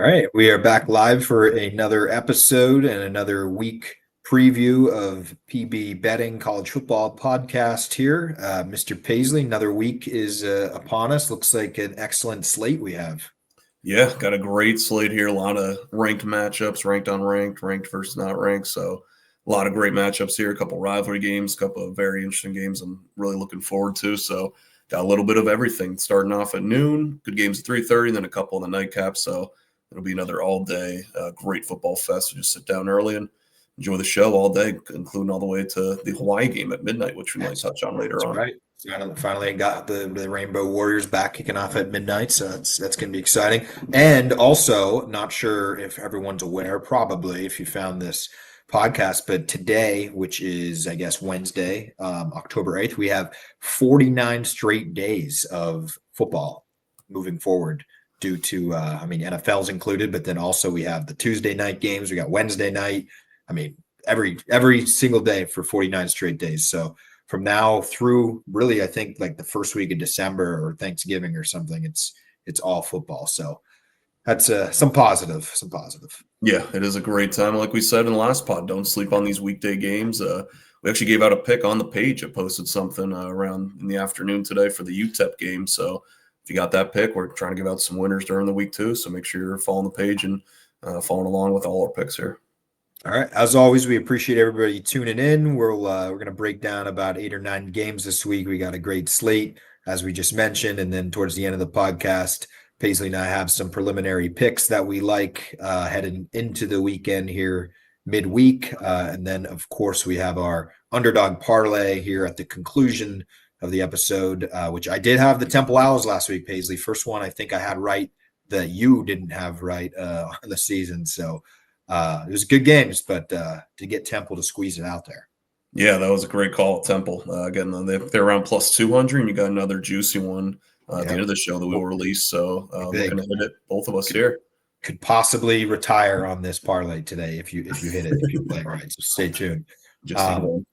right, we are back live for another episode and another week preview of PB Betting College Football Podcast here. Mr. Paisley, another week is upon us. Looks like an excellent slate we have. Yeah, got a great slate here. A lot of ranked matchups, ranked unranked, ranked versus not ranked. So a lot of great matchups here, a couple rivalry games, a couple of very interesting games I'm really looking forward to. So got a little bit of everything starting off at noon, good games at 3:30, and then a couple in the nightcap. So it'll be another all-day great football fest. So just sit down early and enjoy the show all day, including all the way to the Hawaii game at midnight, which we might touch on later on. Right. Finally got the Rainbow Warriors back kicking off at midnight, so that's going to be exciting. And also, not sure if everyone's aware, probably if you found this podcast, but today, which is I guess Wednesday, October 8th, we have 49 straight days of football moving forward due to NFL's included, but then also we have the Tuesday night games, we got Wednesday night. Every single day for 49 straight days. So from now through really, I think like the first week of December or Thanksgiving or something, it's all football. So that's some positive. Yeah, it is a great time. Like we said in the last pod, don't sleep on these weekday games. We actually gave out a pick on the page. I posted something around in the afternoon today for the UTEP game. So if you got that pick, we're trying to give out some winners during the week too. So make sure you're following the page and following along with all our picks here. All right. As always, we appreciate everybody tuning in. We're going to break down about 8 or 9 games this week. We got a great slate, as we just mentioned, and then towards the end of the podcast, Paisley and I have some preliminary picks that we like heading into the weekend here midweek, and then of course we have our Underdog Parlay here at the conclusion of the episode, which I did have the Temple Owls last week. Paisley, first one I think I had right that you didn't have right on the season, so. It was good games, but to get Temple to squeeze it out there. Yeah, that was a great call at Temple. Again, they're around plus 200, and you got another juicy one at the end of the show that we'll release. So looking to hit it, both of us here. Could possibly retire on this parlay today if you hit it, if you play right. So stay tuned. All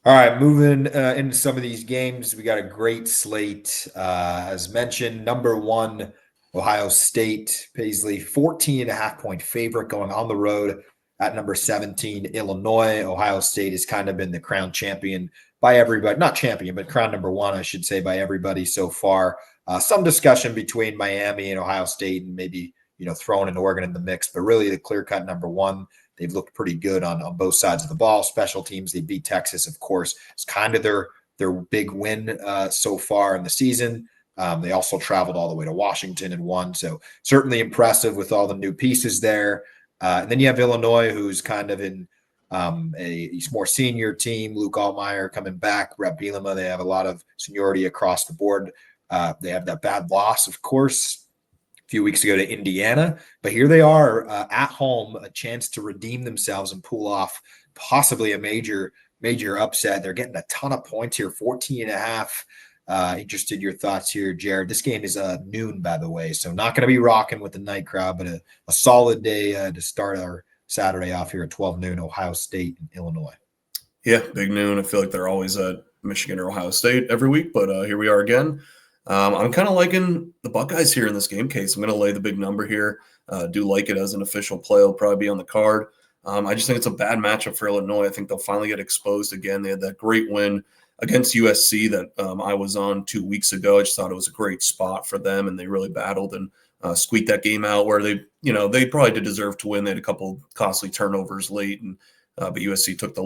right, moving into some of these games, we got a great slate. As mentioned, number one, Ohio State, Paisley, 14.5-point favorite going on the road at number 17, Illinois. Ohio State has kind of been the crown champion by everybody. Not champion, but crown number one, I should say, by everybody so far. Some discussion between Miami and Ohio State and maybe, throwing an Oregon in the mix, but really the clear-cut number one. They've looked pretty good on both sides of the ball. Special teams, they beat Texas, of course. It's kind of their big win so far in the season. They also traveled all the way to Washington and won. So certainly impressive with all the new pieces there. And then you have Illinois, who's kind of in a more senior team. Luke Altmaier coming back, Rep Bielema. They have a lot of seniority across the board. They have that bad loss, of course, a few weeks ago to Indiana. But here they are at home, a chance to redeem themselves and pull off possibly a major upset. They're getting a ton of points here, 14.5. Interested your thoughts here, Jared. This game is noon, by the way, so not going to be rocking with the night crowd, but a solid day to start our Saturday off here at 12 noon, Ohio State and Illinois. Yeah, big noon. I feel like they're always at Michigan or Ohio State every week, but here we are again. I'm kind of liking the Buckeyes here in this game case. I'm going to lay the big number here. Do like it as an official play. It'll probably be on the card. I just think it's a bad matchup for Illinois. I think they'll finally get exposed again. They had that great win against USC that I was on 2 weeks ago. I just thought it was a great spot for them, and they really battled and squeaked that game out where they probably did deserve to win. They had a couple costly turnovers late, and but USC took the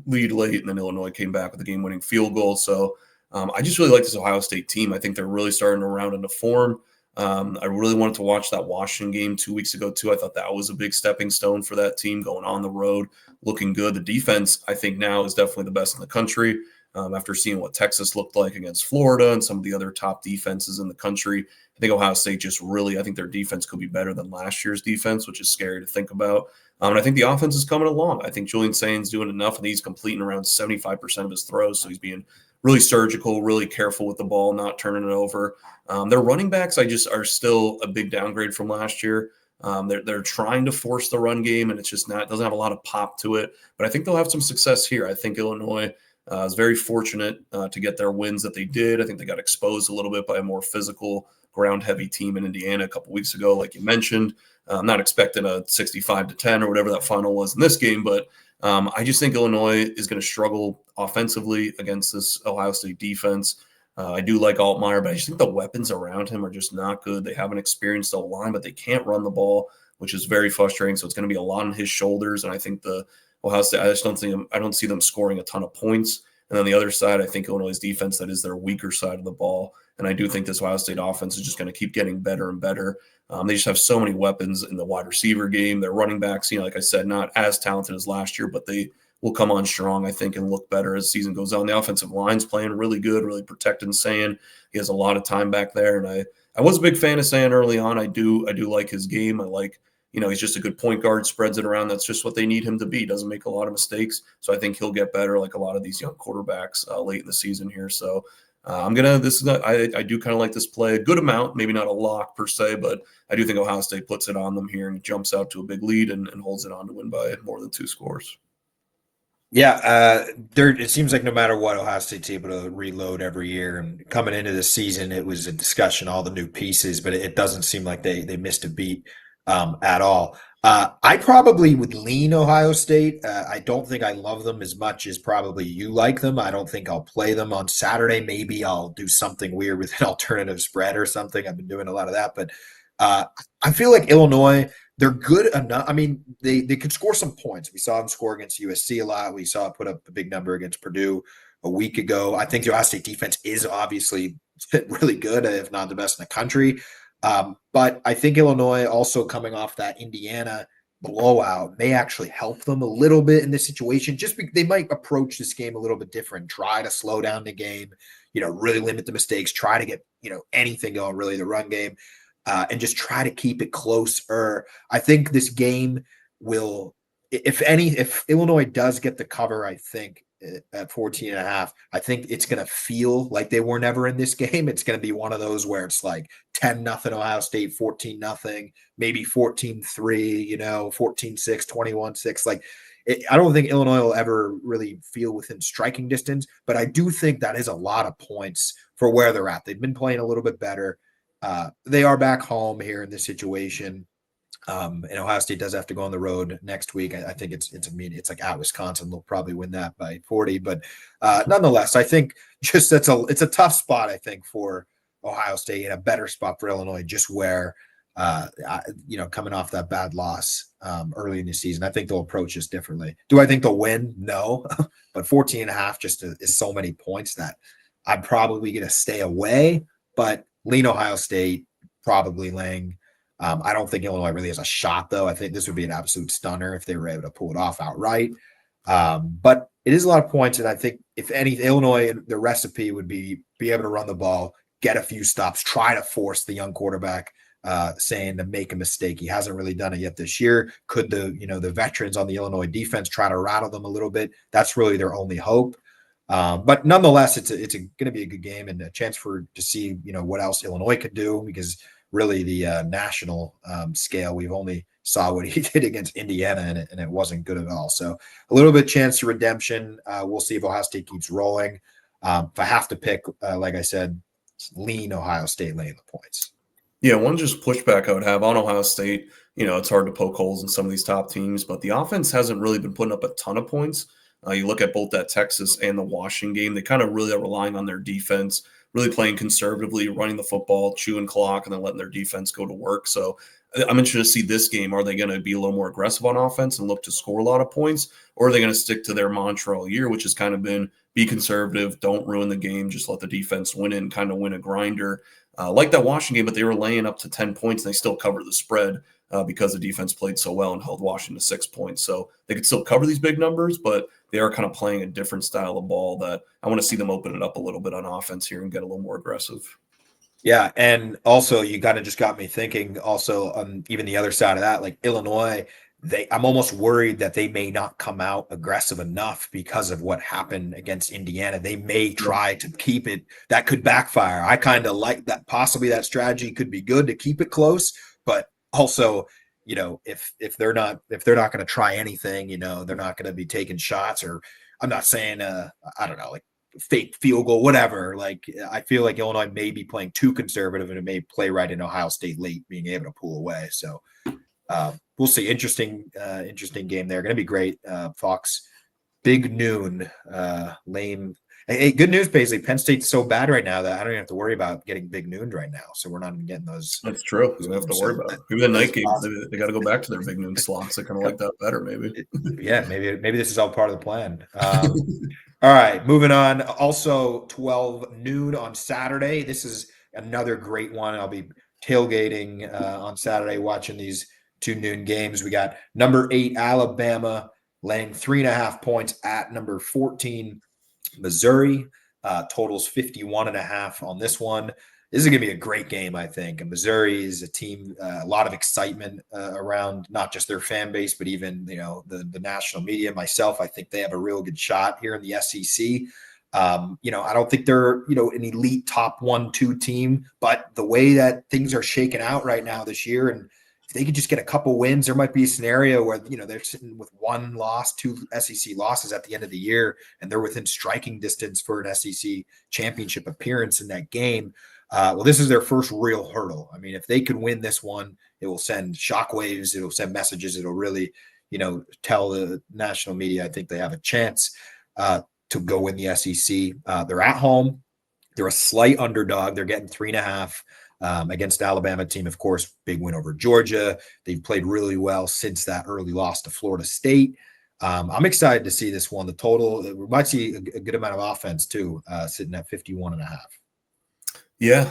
lead late, and then Illinois came back with a game-winning field goal. So I just really like this Ohio State team. I think they're really starting to round into form. I really wanted to watch that Washington game 2 weeks ago, too. I thought that was a big stepping stone for that team going on the road, looking good. The defense, I think, now is definitely the best in the country. After seeing what Texas looked like against Florida and some of the other top defenses in the country, I think Ohio State just really, I think their defense could be better than last year's defense, which is scary to think about. And I think the offense is coming along. I think Julian Sain's doing enough, and he's completing around 75% of his throws, so he's being really surgical, really careful with the ball, not turning it over. Their running backs, are still a big downgrade from last year. They're trying to force the run game, and it's just doesn't have a lot of pop to it. But I think they'll have some success here. I think Illinois I was very fortunate to get their wins that they did. I think they got exposed a little bit by a more physical, ground-heavy team in Indiana a couple weeks ago, like you mentioned. I'm not expecting a 65-10 or whatever that final was in this game, but I just think Illinois is going to struggle offensively against this Ohio State defense. I do like Altmaier, but I just think the weapons around him are just not good. They have an experienced O-line, but they can't run the ball, which is very frustrating. So it's going to be a lot on his shoulders. And I think the Ohio State, I don't see them scoring a ton of points. And on the other side, I think Illinois' defense, that is their weaker side of the ball. And I do think this Ohio State offense is just going to keep getting better and better. They just have so many weapons in the wide receiver game. Their running backs, like I said, not as talented as last year, but they will come on strong, I think, and look better as the season goes on. The offensive line's playing really good, really protecting Sayin. He has a lot of time back there. And I was a big fan of Sayin early on. I do like his game. I like, he's just a good point guard, spreads it around. That's just what they need him to be. Doesn't make a lot of mistakes. So I think he'll get better like a lot of these young quarterbacks late in the season here. So I do kind of like this play a good amount, maybe not a lock per se, but I do think Ohio State puts it on them here and jumps out to a big lead and holds it on to win by more than 2 scores. Yeah, it seems like no matter what, Ohio State's able to reload every year. And coming into the season, it was a discussion, all the new pieces, but it doesn't seem like they missed a beat at all. I probably would lean Ohio State. I don't think I love them as much as probably you like them. I don't think I'll play them on Saturday. Maybe I'll do something weird with an alternative spread or something. I've been doing a lot of that, but I feel like Illinois, they're good enough. I mean, they could score some points. We saw them score against USC a lot. We saw it put up a big number against Purdue a week ago. I think the Ohio State defense is obviously really good, if not the best in the country. But I think Illinois, also coming off that Indiana blowout, may actually help them a little bit in this situation. They might approach this game a little bit different, try to slow down the game, really limit the mistakes, try to get, anything going, really the run game. And just try to keep it closer. I think this game will, if Illinois does get the cover, I think at 14.5, I think it's going to feel like they were never in this game. It's going to be one of those where it's like 10-0 Ohio State, 14-0, maybe 14-3, 14-6, 21-6. Like, I don't think Illinois will ever really feel within striking distance, but I do think that is a lot of points for where they're at. They've been playing a little bit better. They are back home here in this situation. And Ohio State does have to go on the road next week. I think it's like at Wisconsin. They'll probably win that by 40. But nonetheless, I think just it's a tough spot, I think, for Ohio State, and a better spot for Illinois, just where coming off that bad loss early in the season. I think they'll approach this differently. Do I think they'll win? No. But 14.5 just is so many points that I'm probably going to stay away. But lean Ohio State, probably laying. I don't think Illinois really has a shot, though. I think this would be an absolute stunner if they were able to pull it off outright. But it is a lot of points, and I think if any, Illinois, the recipe would be able to run the ball, get a few stops, try to force the young quarterback saying to make a mistake. He hasn't really done it yet this year. Could the veterans on the Illinois defense try to rattle them a little bit? That's really their only hope. But nonetheless, it's going to be a good game and a chance to see what else Illinois could do, because really the national scale, we've only saw what he did against Indiana, and it wasn't good at all. So a little bit chance to redemption. We'll see if Ohio State keeps rolling. If I have to pick, like I said, lean Ohio State laying the points. Yeah, one just pushback I would have on Ohio State, it's hard to poke holes in some of these top teams, but the offense hasn't really been putting up a ton of points. You look at both that Texas and the Washington game, they kind of really are relying on their defense, really playing conservatively, running the football, chewing clock, and then letting their defense go to work. So I'm interested to see this game. Are they going to be a little more aggressive on offense and look to score a lot of points? Or are they going to stick to their mantra all year, which has kind of been be conservative, don't ruin the game, just let the defense win it and kind of win a grinder? Like that Washington game, but they were laying up to 10 points and they still covered the spread because the defense played so well and held Washington to 6 points. So they could still cover these big numbers, but they are kind of playing a different style of ball that I want to see them open it up a little bit on offense here and get a little more aggressive. Yeah, and also you kind of just got me thinking also on even the other side of that, like Illinois, I'm almost worried that they may not come out aggressive enough because of what happened against Indiana. They may try to keep it. That could backfire. I kind of like that. Possibly that strategy could be good to keep it close, but also, if they're not going to try anything, they're not going to be taking shots or I'm not saying I don't know, like fake field goal, whatever. Like I feel like Illinois may be playing too conservative, and it may play right in Ohio State late, being able to pull away. So we'll see. Interesting game there. Going to be great. Fox, big noon, lame. Hey, good news, basically. Penn State's so bad right now that I don't even have to worry about getting big noon right now. So we're not even getting those. That's true. You don't have to worry about it. Maybe the night games, they got to go back to their big noon slots. I kind of like that better, maybe. Yeah, maybe this is all part of the plan. All right, moving on. Also, 12 noon on Saturday. This is another great one. I'll be tailgating on Saturday, watching these 2 noon games. We got number 8 Alabama laying 3.5 points at number 14 Missouri. Totals 51.5 on this one. This is going to be a great game, I think. And Missouri is a team, a lot of excitement around not just their fan base, but even the national media. Myself, I think they have a real good shot here in the SEC. I don't think they're an elite top 1-2 team, but the way that things are shaken out right now this year, and if they could just get a couple wins, there might be a scenario where they're sitting with 1 loss, 2 SEC losses at the end of the year, and they're within striking distance for an SEC championship appearance in that game. Well, this is their first real hurdle. I mean, if they could win this one, it will send shockwaves. It'll send messages. It'll really, tell the national media I think they have a chance to go win the SEC. They're at home. They're a slight underdog. They're getting 3.5 against Alabama team. Of course, big win over Georgia. They've played really well since that early loss to Florida State. I'm excited to see this one. The total, we might see a good amount of offense too, sitting at 51.5. Yeah,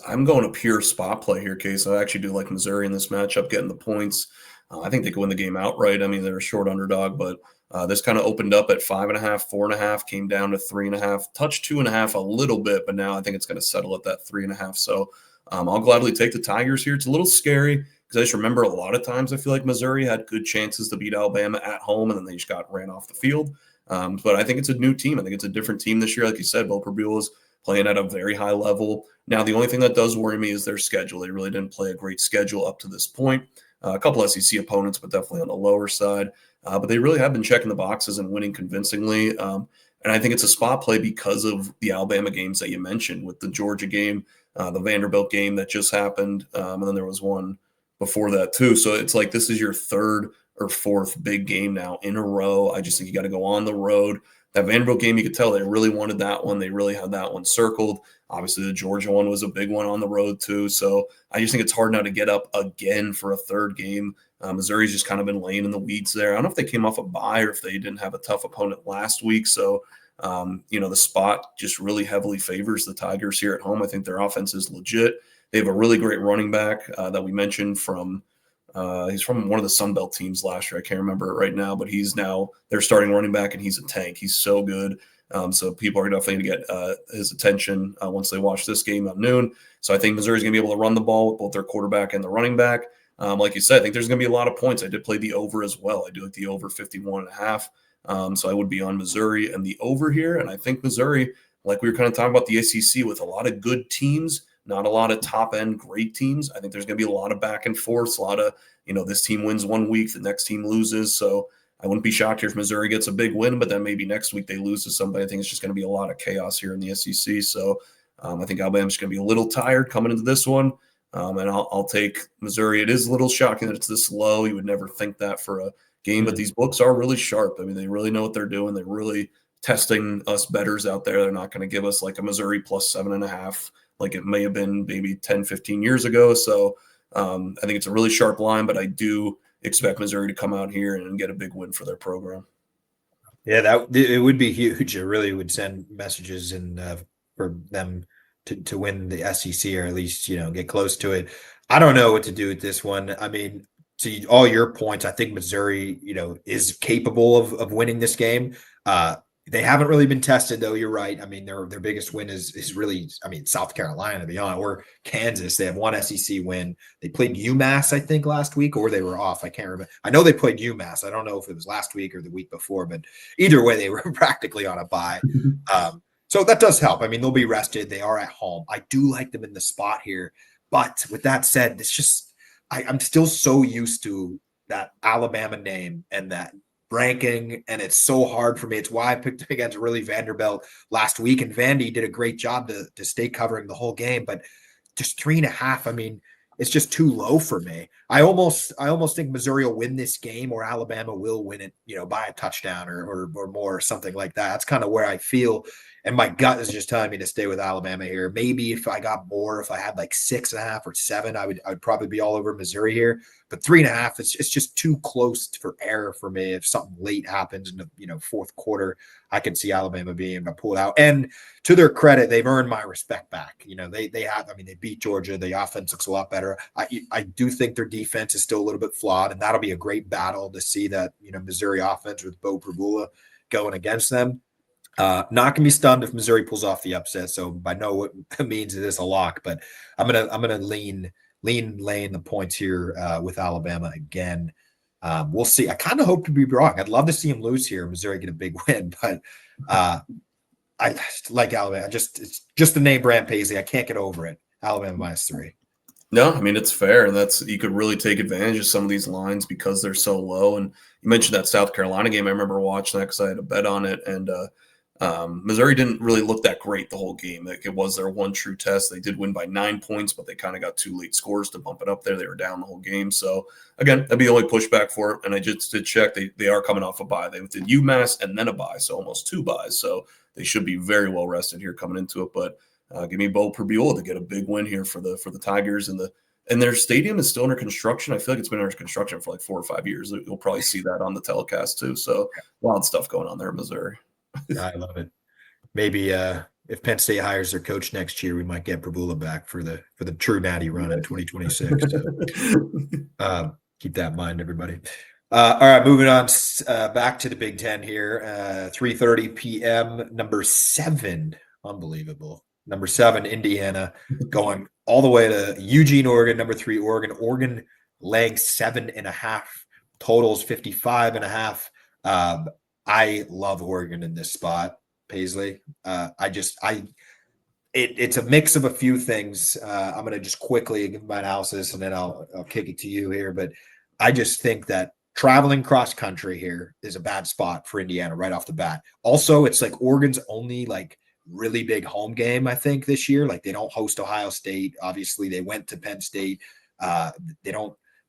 I'm going a pure spot play here, Case. I actually do like Missouri in this matchup, getting the points. I think they could win the game outright. I mean, they're a short underdog, but this kind of opened up at 5.5, 4.5, came down to 3.5, touched 2.5 a little bit, but now I think it's going to settle at that 3.5. So I'll gladly take the Tigers here. It's a little scary because I just remember a lot of times I feel like Missouri had good chances to beat Alabama at home, and then they just got ran off the field. But I think it's a new team. I think it's a different team this year. Like you said, Bo Prabula is playing at a very high level. Now, the only thing that does worry me is their schedule. They really didn't play a great schedule up to this point. A couple SEC opponents, but definitely on the lower side. But they really have been checking the boxes and winning convincingly. And I think it's a spot play because of the Alabama games that you mentioned, with the Georgia game, the Vanderbilt game that just happened. And then there was one before that too. So it's like this is your 3rd or 4th big game now in a row. I just think you got to go on the road. That Vanderbilt game, you could tell they really wanted that one. They really had that one circled. Obviously, the Georgia one was a big one on the road, too. So I just think it's hard now to get up again for a 3rd game. Missouri's just kind of been laying in the weeds there. I don't know if they came off a bye or if they didn't have a tough opponent last week. So, the spot just really heavily favors the Tigers here at home. I think their offense is legit. They have a really great running back that we mentioned from he's from one of the Sun Belt teams last year. I can't remember it right now, but he's now their starting running back, and he's a tank. He's so good. So people are definitely going to get his attention once they watch this game at noon. So I think Missouri's going to be able to run the ball with both their quarterback and the running back. Like you said, I think there's going to be a lot of points. I did play the over as well. I do like the over 51.5. So I would be on Missouri and the over here. And I think Missouri, like we were kind of talking about the ACC, with a lot of good teams, not a lot of top-end great teams. I think there's going to be a lot of back and forth, a lot of, this team wins one week, the next team loses. So I wouldn't be shocked here if Missouri gets a big win, but then maybe next week they lose to somebody. I think it's just going to be a lot of chaos here in the SEC. So I think Alabama's going to be a little tired coming into this one. And I'll take Missouri. It is a little shocking that it's this low. You would never think that for a game, but these books are really sharp. I mean, they really know what they're doing. They're really testing us bettors out there. They're not going to give us like a Missouri plus 7.5 like it may have been maybe 10, 15 years ago. So I think it's a really sharp line, but I do expect Missouri to come out here and get a big win for their program. Yeah, it would be huge. It really would send messages and for them to win the SEC, or at least get close to it. I don't know what to do with this one. I mean, to all your points, I think Missouri, is capable of winning this game. They haven't really been tested, though. You're right. I mean, their biggest win is really, South Carolina, to be honest, or Kansas. They have one SEC win. They played UMass, I think, last week, or they were off. I can't remember. I know they played UMass. I don't know if it was last week or the week before, but either way, they were practically on a bye. So that does help. I mean, they'll be rested. They are at home. I do like them in the spot here. But with that said, it's just I'm still so used to that Alabama name and that ranking, and it's so hard for me. It's why I picked against really Vanderbilt last week, and Vandy did a great job to stay covering the whole game, but just 3.5. I mean, it's just too low for me. I almost think Missouri will win this game, or Alabama will win it, by a touchdown or more, or something like that. That's kind of where I feel. And my gut is just telling me to stay with Alabama here. Maybe if I got more, if I had like 6.5 or 7, I would probably be all over Missouri here. But 3.5, it's just too close for error for me. If something late happens in the fourth quarter, I can see Alabama being able to pull it out. And to their credit, they've earned my respect back. They have. I mean, they beat Georgia. The offense looks a lot better. I do think their defense is still a little bit flawed, and that'll be a great battle to see that Missouri offense with Bo Prabula going against them. Not gonna be stunned if Missouri pulls off the upset. So by no means it is a lock, but I'm gonna lean laying the points here with Alabama again. We'll see. I kind of hope to be wrong. I'd love to see him lose here, Missouri get a big win, but I like Alabama. It's just the name brand Paisley. I can't get over it. Alabama -3. No, I mean, it's fair. And you could really take advantage of some of these lines because they're so low. And you mentioned that South Carolina game. I remember watching that because I had a bet on it. And Missouri didn't really look that great the whole game. Like, it was their one true test. They did win by 9 points, but they kind of got 2 late scores to bump it up there. They were down the whole game. So, again, that'd be the only pushback for it. And I just did check. They are coming off a bye. They did UMass and then a bye, so almost 2 byes. So they should be very well rested here coming into it. But give me Bo Prabula to get a big win here for the Tigers. And their stadium is still under construction. I feel like it's been under construction for like 4 or 5 years. You'll probably see that on the telecast too. So wild stuff going on there in Missouri. I love it. Maybe if Penn State hires their coach next year, we might get Prabula back for the true natty run in 2026. So, keep that in mind, everybody. All right, moving on back to the Big Ten here. 3:30 p.m. Number 7, unbelievable. Number 7, Indiana, going all the way to Eugene, Oregon. Number 3, Oregon. Oregon laying 7.5. Totals 55.5. I love Oregon in this spot, Paisley. It's a mix of a few things. I'm going to just quickly give my analysis, and then I'll kick it to you here. But I just think that traveling cross country here is a bad spot for Indiana right off the bat. Also, it's like Oregon's only like really big home game, I think, this year. Like, they don't host Ohio State. Obviously, they went to Penn State.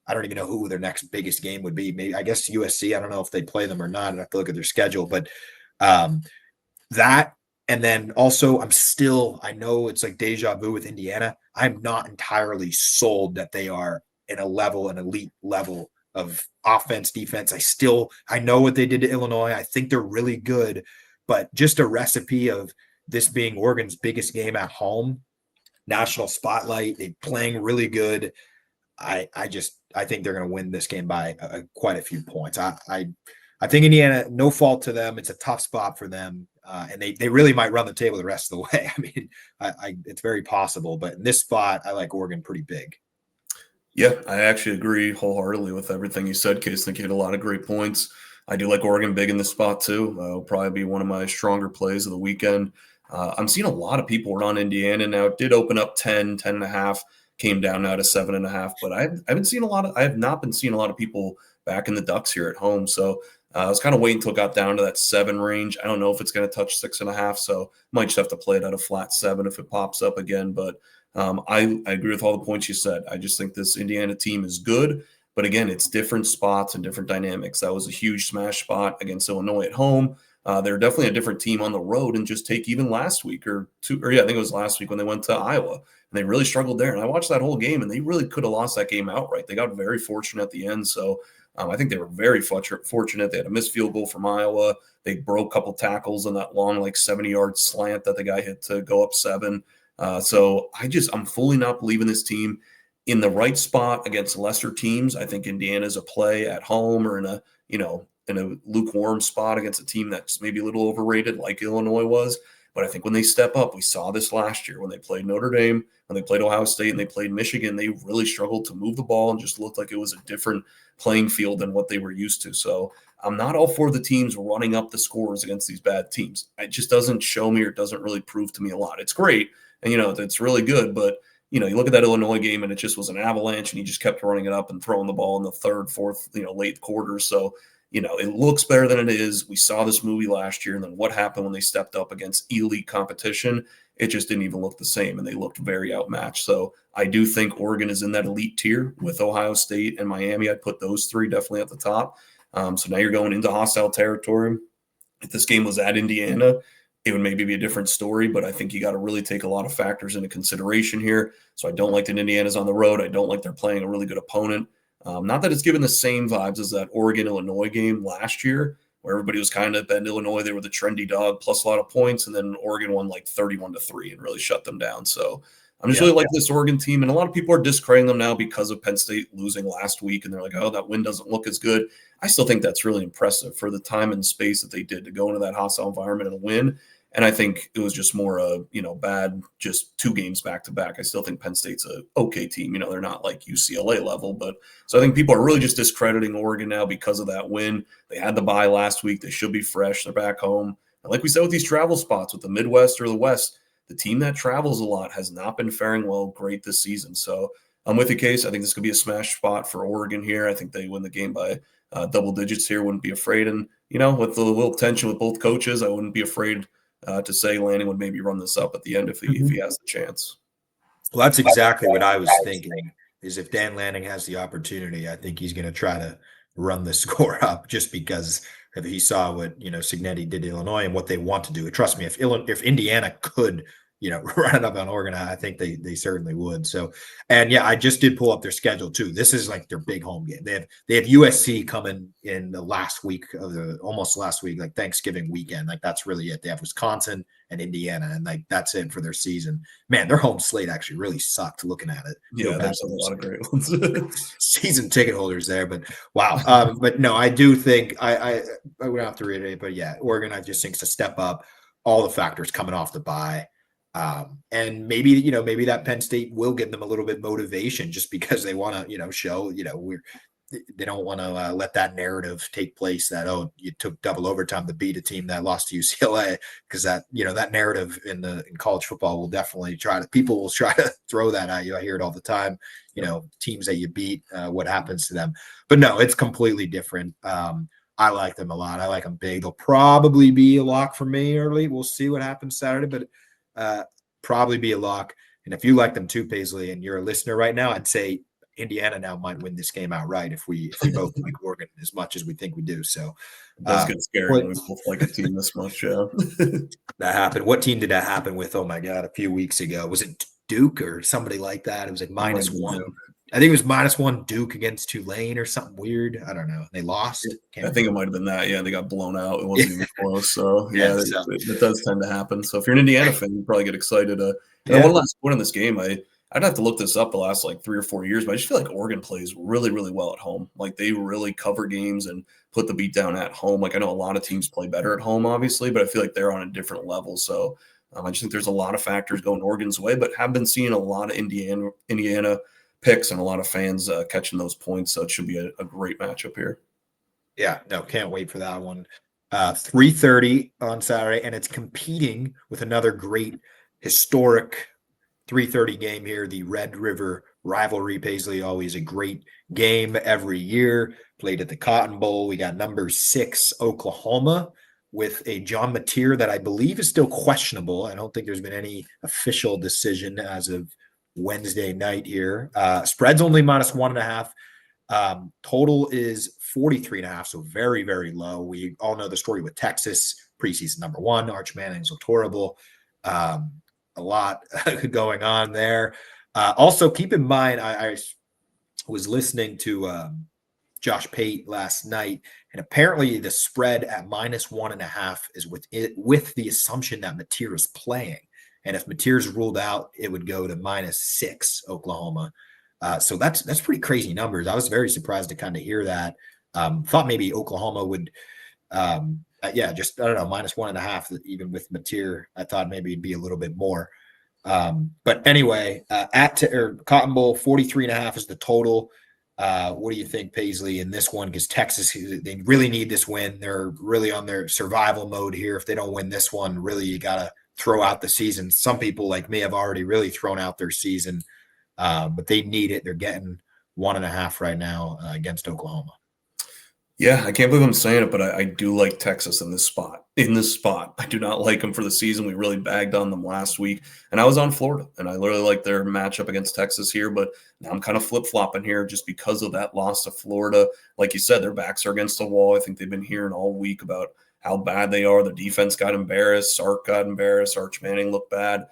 I don't even know who their next biggest game would be. Maybe, I guess, USC. I don't know if they play them or not. I have to look at their schedule. But that, and then also I know it's like deja vu with Indiana. I'm not entirely sold that they are an elite level of offense, defense. I know what they did to Illinois. I think they're really good, but just a recipe of this being Oregon's biggest game at home, national spotlight, they playing really good. I think they're going to win this game by quite a few points. I think Indiana, no fault to them. It's a tough spot for them, and they really might run the table the rest of the way. I mean, it's very possible, but in this spot, I like Oregon pretty big. Yeah, I actually agree wholeheartedly with everything you said, Case. I think you had a lot of great points. I do like Oregon big in this spot too. It'll probably be one of my stronger plays of the weekend. I'm seeing a lot of people run Indiana now. It did open up 10.5. Came down now to 7.5, but I have not been seeing a lot of people back in the Ducks here at home. So I was kind of waiting until it got down to that 7 range. I don't know if it's going to touch 6.5, so might just have to play it at a flat 7 if it pops up again. But I agree with all the points you said. I just think this Indiana team is good, but again, it's different spots and different dynamics. That was a huge smash spot against Illinois at home. They're definitely a different team on the road, and just take even last week I think it was last week when they went to Iowa. And they really struggled there. And I watched that whole game, and they really could have lost that game outright. They got very fortunate at the end. So I think they were very fortunate. They had a missed field goal from Iowa. They broke a couple tackles on that long, like 70-yard slant that the guy hit to go up 7. So I'm fully not believing this team in the right spot against lesser teams. I think Indiana's a play at home or in a lukewarm spot against a team that's maybe a little overrated like Illinois was. But I think when they step up, we saw this last year when they played Notre Dame, when they played Ohio State, and they played Michigan, they really struggled to move the ball and just looked like it was a different playing field than what they were used to. So I'm not all for the teams running up the scores against these bad teams. It just doesn't show me or doesn't really prove to me a lot. It's great, and, it's really good, but, you look at that Illinois game, and it just was an avalanche, and he just kept running it up and throwing the ball in the third, fourth, late quarters. So it looks better than it is. We saw this movie last year, and then what happened when they stepped up against elite competition? It just didn't even look the same, and they looked very outmatched. So I do think Oregon is in that elite tier with Ohio State and Miami. I'd put those three definitely at the top. So now you're going into hostile territory. If this game was at Indiana, it would maybe be a different story, but I think you got to really take a lot of factors into consideration here. So I don't like that Indiana's on the road. I don't like they're playing a really good opponent. Not that it's given the same vibes as that Oregon-Illinois game last year, where everybody was kind of betting Illinois. They were the trendy dog plus a lot of points, and then Oregon won like 31-3 and really shut them down. So I'm just really liking this Oregon team, and a lot of people are discrediting them now because of Penn State losing last week, and they're like, oh, that win doesn't look as good. I still think that's really impressive for the time and space that they did to go into that hostile environment and win. And I think it was just more bad, just 2 games back to back. I still think Penn State's a okay team. They're not like UCLA level, but so I think people are really just discrediting Oregon now because of that win. They had the bye last week. They should be fresh. They're back home. And like we said with these travel spots, with the Midwest or the West, the team that travels a lot has not been faring great this season. So I'm with you, Case. I think this could be a smash spot for Oregon here. I think they win the game by double digits here. Wouldn't be afraid. And, with the little tension with both coaches, I wouldn't be afraid to say Lanning would maybe run this up at the end if he has the chance. Well, that's exactly what I was thinking, is if Dan Lanning has the opportunity, I think he's going to try to run the score up just because if he saw what, Cignetti did to Illinois and what they want to do. Trust me, if Indiana could, run it up on Oregon, I think they certainly would. So, and yeah, I just did pull up their schedule too. This is like their big home game. They have USC coming in the last week almost last week, like Thanksgiving weekend. Like that's really it. They have Wisconsin and Indiana, and like that's it for their season. Man, their home slate actually really sucked looking at it. Yeah, there's a lot of great ones. Season ticket holders there, but wow. But no, I do think I would have to reiterate, but yeah, Oregon, I just think it's a step up. All the factors coming off the bye. And maybe that Penn State will give them a little bit motivation just because they want to show they don't want to let that narrative take place that you took double overtime to beat a team that lost to UCLA, because that that narrative in college football will definitely people will try to throw that at you. I hear it all the time. Teams that you beat, what happens to them? But no, it's completely different. I like them a lot. I like them big. They'll probably be a lock for me early. We'll see what happens Saturday, but probably be a lock. And if you like them too, Paisley, and you're a listener right now, I'd say Indiana now might win this game outright if we both like Oregon as much as we think we do. So it does get scary when we both like a team this much. Yeah, that happened. What team did that happen with? Oh my God, a few weeks ago. Was it Duke or somebody like that? It was like -1. I think it was -1 Duke against Tulane or something weird. I don't know. They lost. I think it might have been that. Yeah, they got blown out. It wasn't even close. So yeah, it does tend to happen. So if you're an Indiana fan, you probably get excited. One last point in this game, I'd have to look this up the last like 3 or 4 years, but I just feel like Oregon plays really, really well at home. Like they really cover games and put the beat down at home. Like I know a lot of teams play better at home, obviously, but I feel like they're on a different level. So I just think there's a lot of factors going Oregon's way, but have been seeing a lot of Indiana picks and a lot of fans catching those points. So it should be a great matchup here. Yeah, no, can't wait for that one. 3:30 on Saturday, and it's competing with another great historic 3:30 game here, the Red River Rivalry. Paisley, always a great game every year. Played at the Cotton Bowl. We got number 6 Oklahoma with a John Mateer that I believe is still questionable. I don't think there's been any official decision as of Wednesday night here. Spread's only -1.5. Total is 43.5, so very, very low. We all know the story with Texas, preseason number 1. Arch Manning's horrible. A lot going on there. Also, keep in mind, I was listening to Josh Pate last night, and apparently the spread at -1.5 is with the assumption that Mateer is playing. And if Mateer's ruled out, it would go to -6 Oklahoma. So that's pretty crazy numbers. I was very surprised to kind of hear that. Thought maybe Oklahoma would, just, I don't know, -1.5, even with Mateer. I thought maybe it'd be a little bit more. But anyway, Cotton Bowl, 43.5 is the total. What do you think, Paisley, in this one? Because Texas, they really need this win. They're really on their survival mode here. If they don't win this one, really, you got to throw out the season. Some people like me have already really thrown out their season, but they need it. They're getting 1.5 right now against Oklahoma. Yeah, I can't believe I'm saying it, but I do like Texas in this spot. In this spot, I do not like them for the season. We really bagged on them last week, and I was on Florida, and I really like their matchup against Texas here. But now I'm kind of flip flopping here just because of that loss to Florida. Like you said, their backs are against the wall. I think they've been hearing all week about how bad they are. The defense got embarrassed. Sark got embarrassed. Arch Manning looked bad.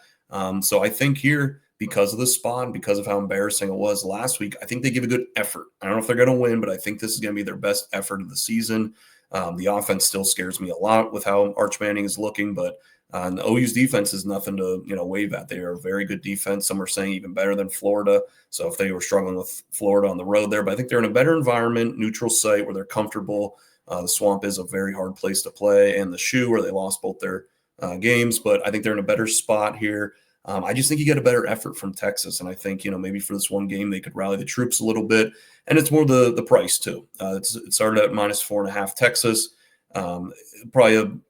So I think here, because of the spot and because of how embarrassing it was last week, I think they give a good effort. I don't know if they're going to win, but I think this is going to be their best effort of the season. The offense still scares me a lot with how Arch Manning is looking, but the OU's defense is nothing to wave at. They are a very good defense. Some are saying even better than Florida. So if they were struggling with Florida on the road there, but I think they're in a better environment, neutral site where they're comfortable. The Swamp is a very hard place to play, and the Shoe where they lost both their games, but I think they're in a better spot here. I just think you get a better effort from Texas, and I think maybe for this one game they could rally the troops a little bit, and it's more the price too. It started at -4.5 Texas. Probably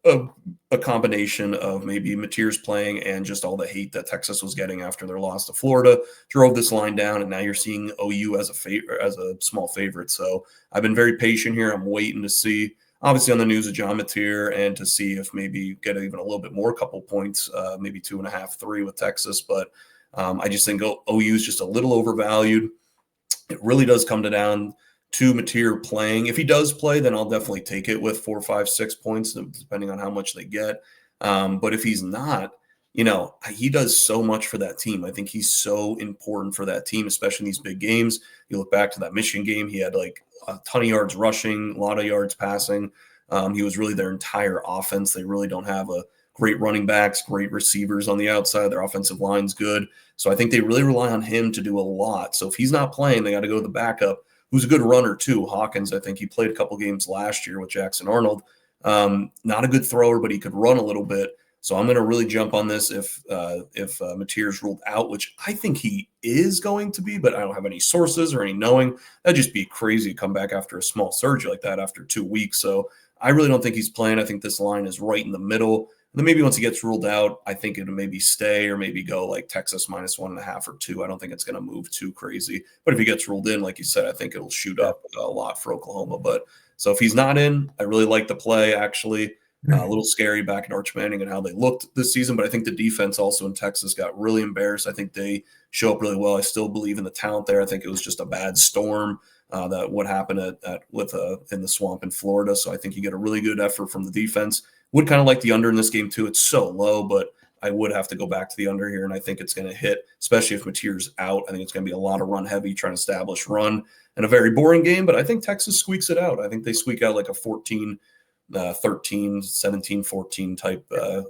a combination of maybe Mateers playing and just all the hate that Texas was getting after their loss to Florida drove this line down, and now you're seeing OU as a small favorite. So I've been very patient here. I'm waiting to see. Obviously on the news of John Mateer, and to see if maybe get even a little bit more couple points, maybe 2.5, 3 with Texas. But I just think OU is just a little overvalued. It really does come down to Mateer playing. If he does play, then I'll definitely take it with 4, 5, 6 points, depending on how much they get. But if he's not, he does so much for that team. I think he's so important for that team, especially in these big games. You look back to that Michigan game, he had like a ton of yards rushing, a lot of yards passing. He was really their entire offense. They really don't have a great running backs, great receivers on the outside. Their offensive line's good. So I think they really rely on him to do a lot. So if he's not playing, they got to go to the backup, who's a good runner too. Hawkins, I think he played a couple games last year with Jackson Arnold. Not a good thrower, but he could run a little bit. So I'm going to really jump on this if Mateer's ruled out, which I think he is going to be, but I don't have any sources or any knowing. That'd just be crazy to come back after a small surgery like that after 2 weeks. So I really don't think he's playing. I think this line is right in the middle. And then maybe once he gets ruled out, I think it'll maybe stay or maybe go like Texas -1.5 or 2. I don't think it's going to move too crazy. But if he gets ruled in, like you said, I think it'll shoot up a lot for Oklahoma. But so if he's not in, I really like the play actually. A little scary back at Arch Manning and how they looked this season, but I think the defense also in Texas got really embarrassed. I think they show up really well. I still believe in the talent there. I think it was just a bad storm that what happened in the Swamp in Florida. So I think you get a really good effort from the defense. Would kind of like the under in this game too. It's so low, but I would have to go back to the under here, and I think it's going to hit, especially if Mateer's out. I think it's going to be a lot of run heavy, trying to establish run, and a very boring game. But I think Texas squeaks it out. I think they squeak out like a 14. 13, 17, 14 type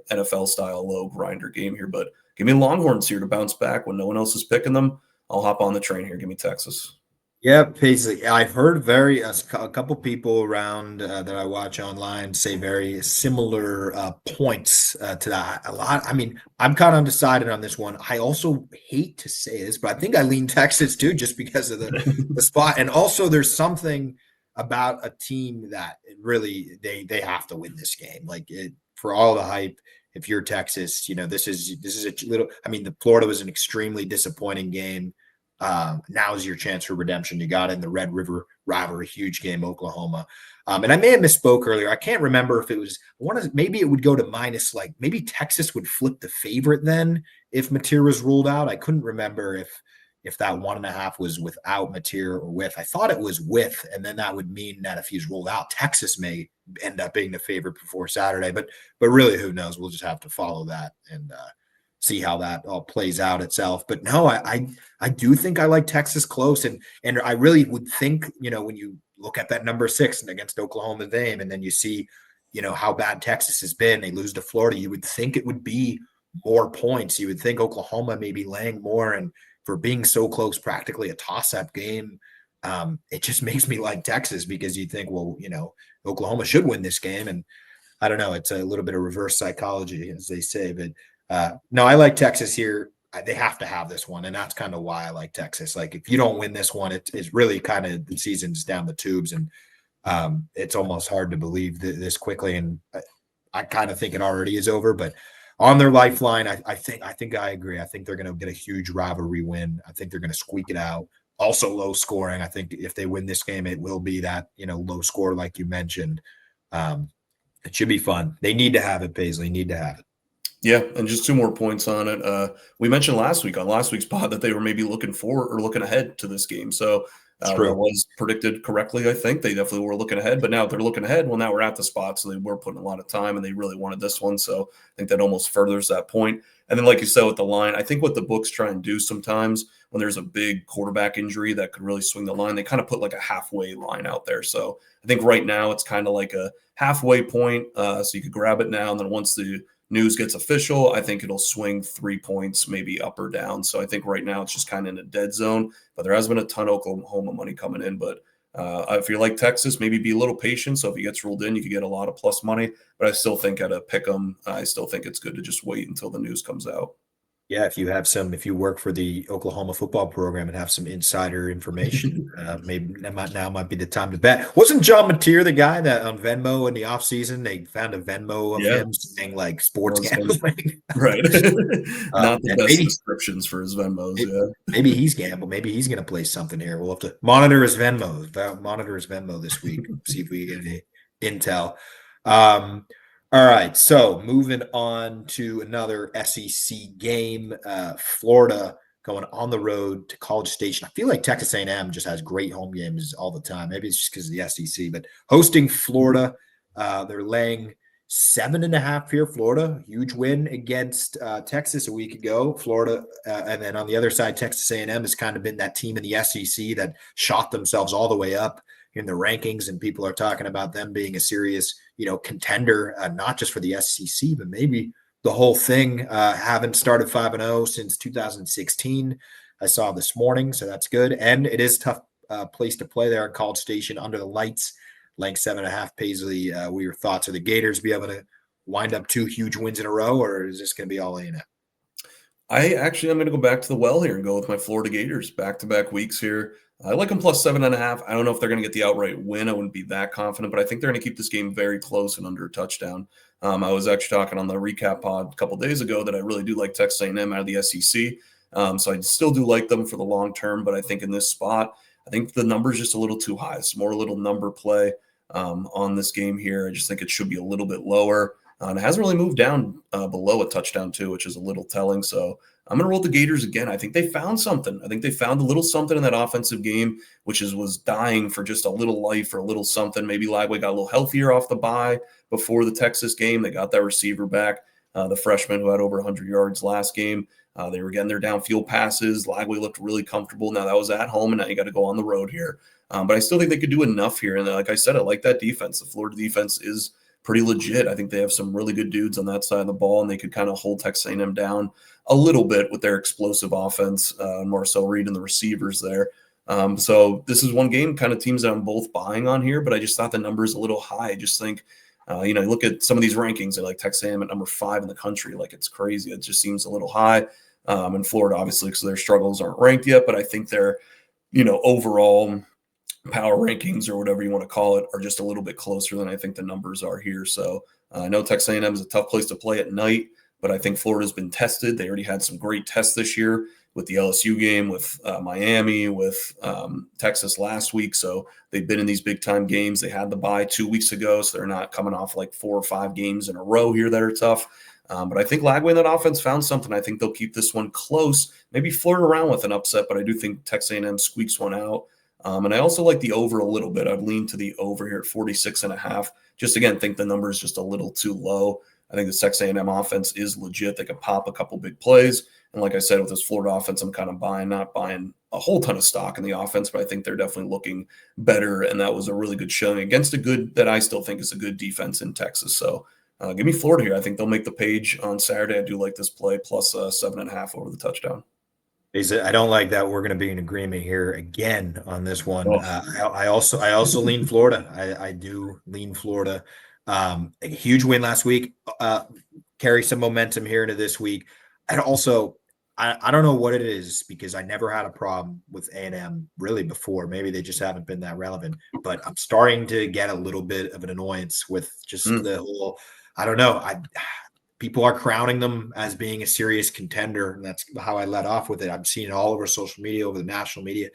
NFL style low grinder game here. But give me Longhorns here to bounce back when no one else is picking them. I'll hop on the train here. Give me Texas. Yeah, basically, I've heard a couple people around that I watch online say very similar points to that. A lot. I mean, I'm kind of undecided on this one. I also hate to say this, but I think I lean Texas too, just because of the spot. And also, there's something about a team that really they have to win this game. Like for all the hype, if you're Texas, this is a little. I mean, the Florida was an extremely disappointing game. Now is your chance for redemption. You got in the Red River Rivalry, huge game, Oklahoma. And I may have misspoke earlier. I can't remember if it was maybe it would go to minus, like maybe Texas would flip the favorite then if Mateer was ruled out. I couldn't remember if that 1.5 was without Mateer or with. I thought it was with, and then that would mean that if he's ruled out, Texas may end up being the favorite before Saturday. But really, who knows? We'll just have to follow that and see how that all plays out itself. But no, I do think I like Texas close, and I really would think, when you look at that number 6 against Oklahoma game, and then you see, how bad Texas has been, they lose to Florida, you would think it would be more points. You would think Oklahoma may be laying more, and for being so close, practically a toss-up game, it just makes me like Texas, because you think, well, Oklahoma should win this game, and I don't know, it's a little bit of reverse psychology, as they say, but no, I like Texas here. They have to have this one, and that's kind of why I like Texas. Like, if you don't win this one, it's really kind of the season's down the tubes, and it's almost hard to believe this quickly. And I kind of think it already is over. But on their lifeline, I think I agree. I think they're going to get a huge rivalry win. I think they're going to squeak it out. Also low scoring. I think if they win this game, it will be that, low score like you mentioned. It should be fun. They need to have it, Paisley. Need to have it. Yeah, and just 2 more points on it. We mentioned last week on last week's pod that they were maybe looking ahead to this game. So that was predicted correctly, I think. They definitely were looking ahead, but now they're looking ahead. Well, now we're at the spot, so they were putting a lot of time, and they really wanted this one. So I think that almost furthers that point. And then, like you said, with the line, I think what the books try and do sometimes when there's a big quarterback injury that could really swing the line, they kind of put like a halfway line out there. So I think right now it's kind of like a halfway point, so you could grab it now, and then once the news gets official, I think it'll swing 3 points, maybe up or down. So I think right now it's just kind of in a dead zone, but there has been a ton of Oklahoma money coming in. But if you're like Texas, maybe be a little patient. So if he gets ruled in, you could get a lot of plus money. But I still think at a pick 'em, I still think it's good to just wait until the news comes out. Yeah, if you work for the Oklahoma football program and have some insider information, maybe now might be the time to bet. Wasn't John Mateer the guy that on Venmo in the offseason, they found a Venmo of him saying like sports gambling? Right. Not the best descriptions for his Venmos. Maybe he's gambled. Maybe he's going to play something here. We'll have to monitor his Venmo. This week. See if we get any intel. All right, so moving on to another SEC game, Florida going on the road to College Station. I feel like Texas A&M just has great home games all the time. Maybe it's just because of the SEC, but hosting Florida, they're laying 7.5 here. Florida, huge win against Texas a week ago. Florida, and then on the other side, Texas A&M has kind of been that team in the SEC that shot themselves all the way up in the rankings, and people are talking about them being a serious contender, not just for the SEC, but maybe the whole thing. Haven't started 5-0 since 2016. I saw this morning, so that's good. And it is tough place to play there in College Station under the lights. Laying 7.5. Paisley, what are your thoughts? Are the Gators be able to wind up 2 huge wins in a row, or is this going to be all A&M? I'm going to go back to the well here and go with my Florida Gators back-to-back weeks here. I like them plus 7.5. I don't know if they're going to get the outright win. I wouldn't be that confident, but I think they're going to keep this game very close and under a touchdown. I was actually talking on the recap pod a couple of days ago that I really do like Texas A&M out of the SEC. So I still do like them for the long term, but I think in this spot, I think the number is just a little too high. It's more a little number play on this game here. I just think it should be a little bit lower. And it hasn't really moved down below a touchdown too, which is a little telling. So I'm going to roll the Gators again. I think they found something. I think they found a little something in that offensive game, which was dying for just a little life or a little something. Maybe Lagway got a little healthier off the bye before the Texas game. They got that receiver back, the freshman who had over 100 yards last game. They were getting their downfield passes. Lagway looked really comfortable. Now that was at home, and now you got to go on the road here. But I still think they could do enough here. And like I said, I like that defense. The Florida defense is pretty legit. I think they have some really good dudes on that side of the ball, and they could kind of hold Texas A&M down a little bit with their explosive offense, Marcel Reed and the receivers there. So this is one game kind of teams that I'm both buying on here, but I just thought the number is a little high. I just think, you look at some of these rankings, they're like Texas A&M at number 5 in the country. Like it's crazy. It just seems a little high. And Florida, obviously, because their struggles aren't ranked yet, but I think their, overall power rankings or whatever you want to call it are just a little bit closer than I think the numbers are here. So I know Texas A&M is a tough place to play at night, but I think Florida's been tested. They already had some great tests this year with the LSU game, with Miami, with Texas last week. So they've been in these big time games. They had the bye 2 weeks ago, so they're not coming off like 4 or 5 games in a row here that are tough. But I think Lagway and that offense found something. I think they'll keep this one close, maybe flirt around with an upset, but I do think Texas A&M squeaks one out. And I also like the over a little bit. I'd lean to the over here at 46.5. Just again, think the number is just a little too low. I think the Texas A&M offense is legit. They can pop a couple big plays. And like I said, with this Florida offense, I'm kind of not buying a whole ton of stock in the offense, but I think they're definitely looking better. And that was a really good showing against that I still think is a good defense in Texas. So give me Florida here. I think they'll make the page on Saturday. I do like this play plus 7.5 over the touchdown. I don't like that we're going to be in agreement here again on this one. I also lean Florida. I do lean Florida. A huge win last week. Carry some momentum here into this week. And also, I don't know what it is because I never had a problem with A&M really before. Maybe they just haven't been that relevant. But I'm starting to get a little bit of an annoyance with just the whole. I don't know. People are crowning them as being a serious contender, and that's how I led off with it. I'm seeing it all over social media, over the national media.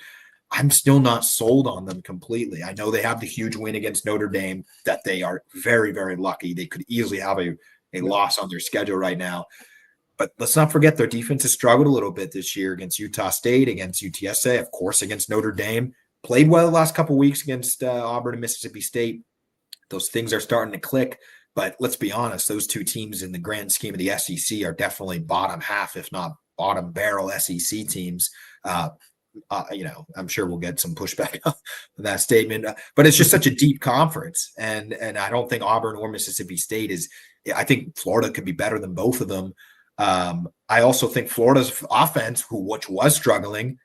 I'm still not sold on them completely. I know they have the huge win against Notre Dame that they are very, very lucky. They could easily have a loss on their schedule right now. But let's not forget their defense has struggled a little bit this year against Utah State, against UTSA, of course, against Notre Dame. Played well the last couple of weeks against Auburn and Mississippi State. Those things are starting to click. But let's be honest, those two teams in the grand scheme of the SEC are definitely bottom half, if not bottom barrel SEC teams. I'm sure we'll get some pushback on that statement, but it's just such a deep conference. And I don't think Auburn or Mississippi State is, I think Florida could be better than both of them. I also think Florida's offense, which was struggling,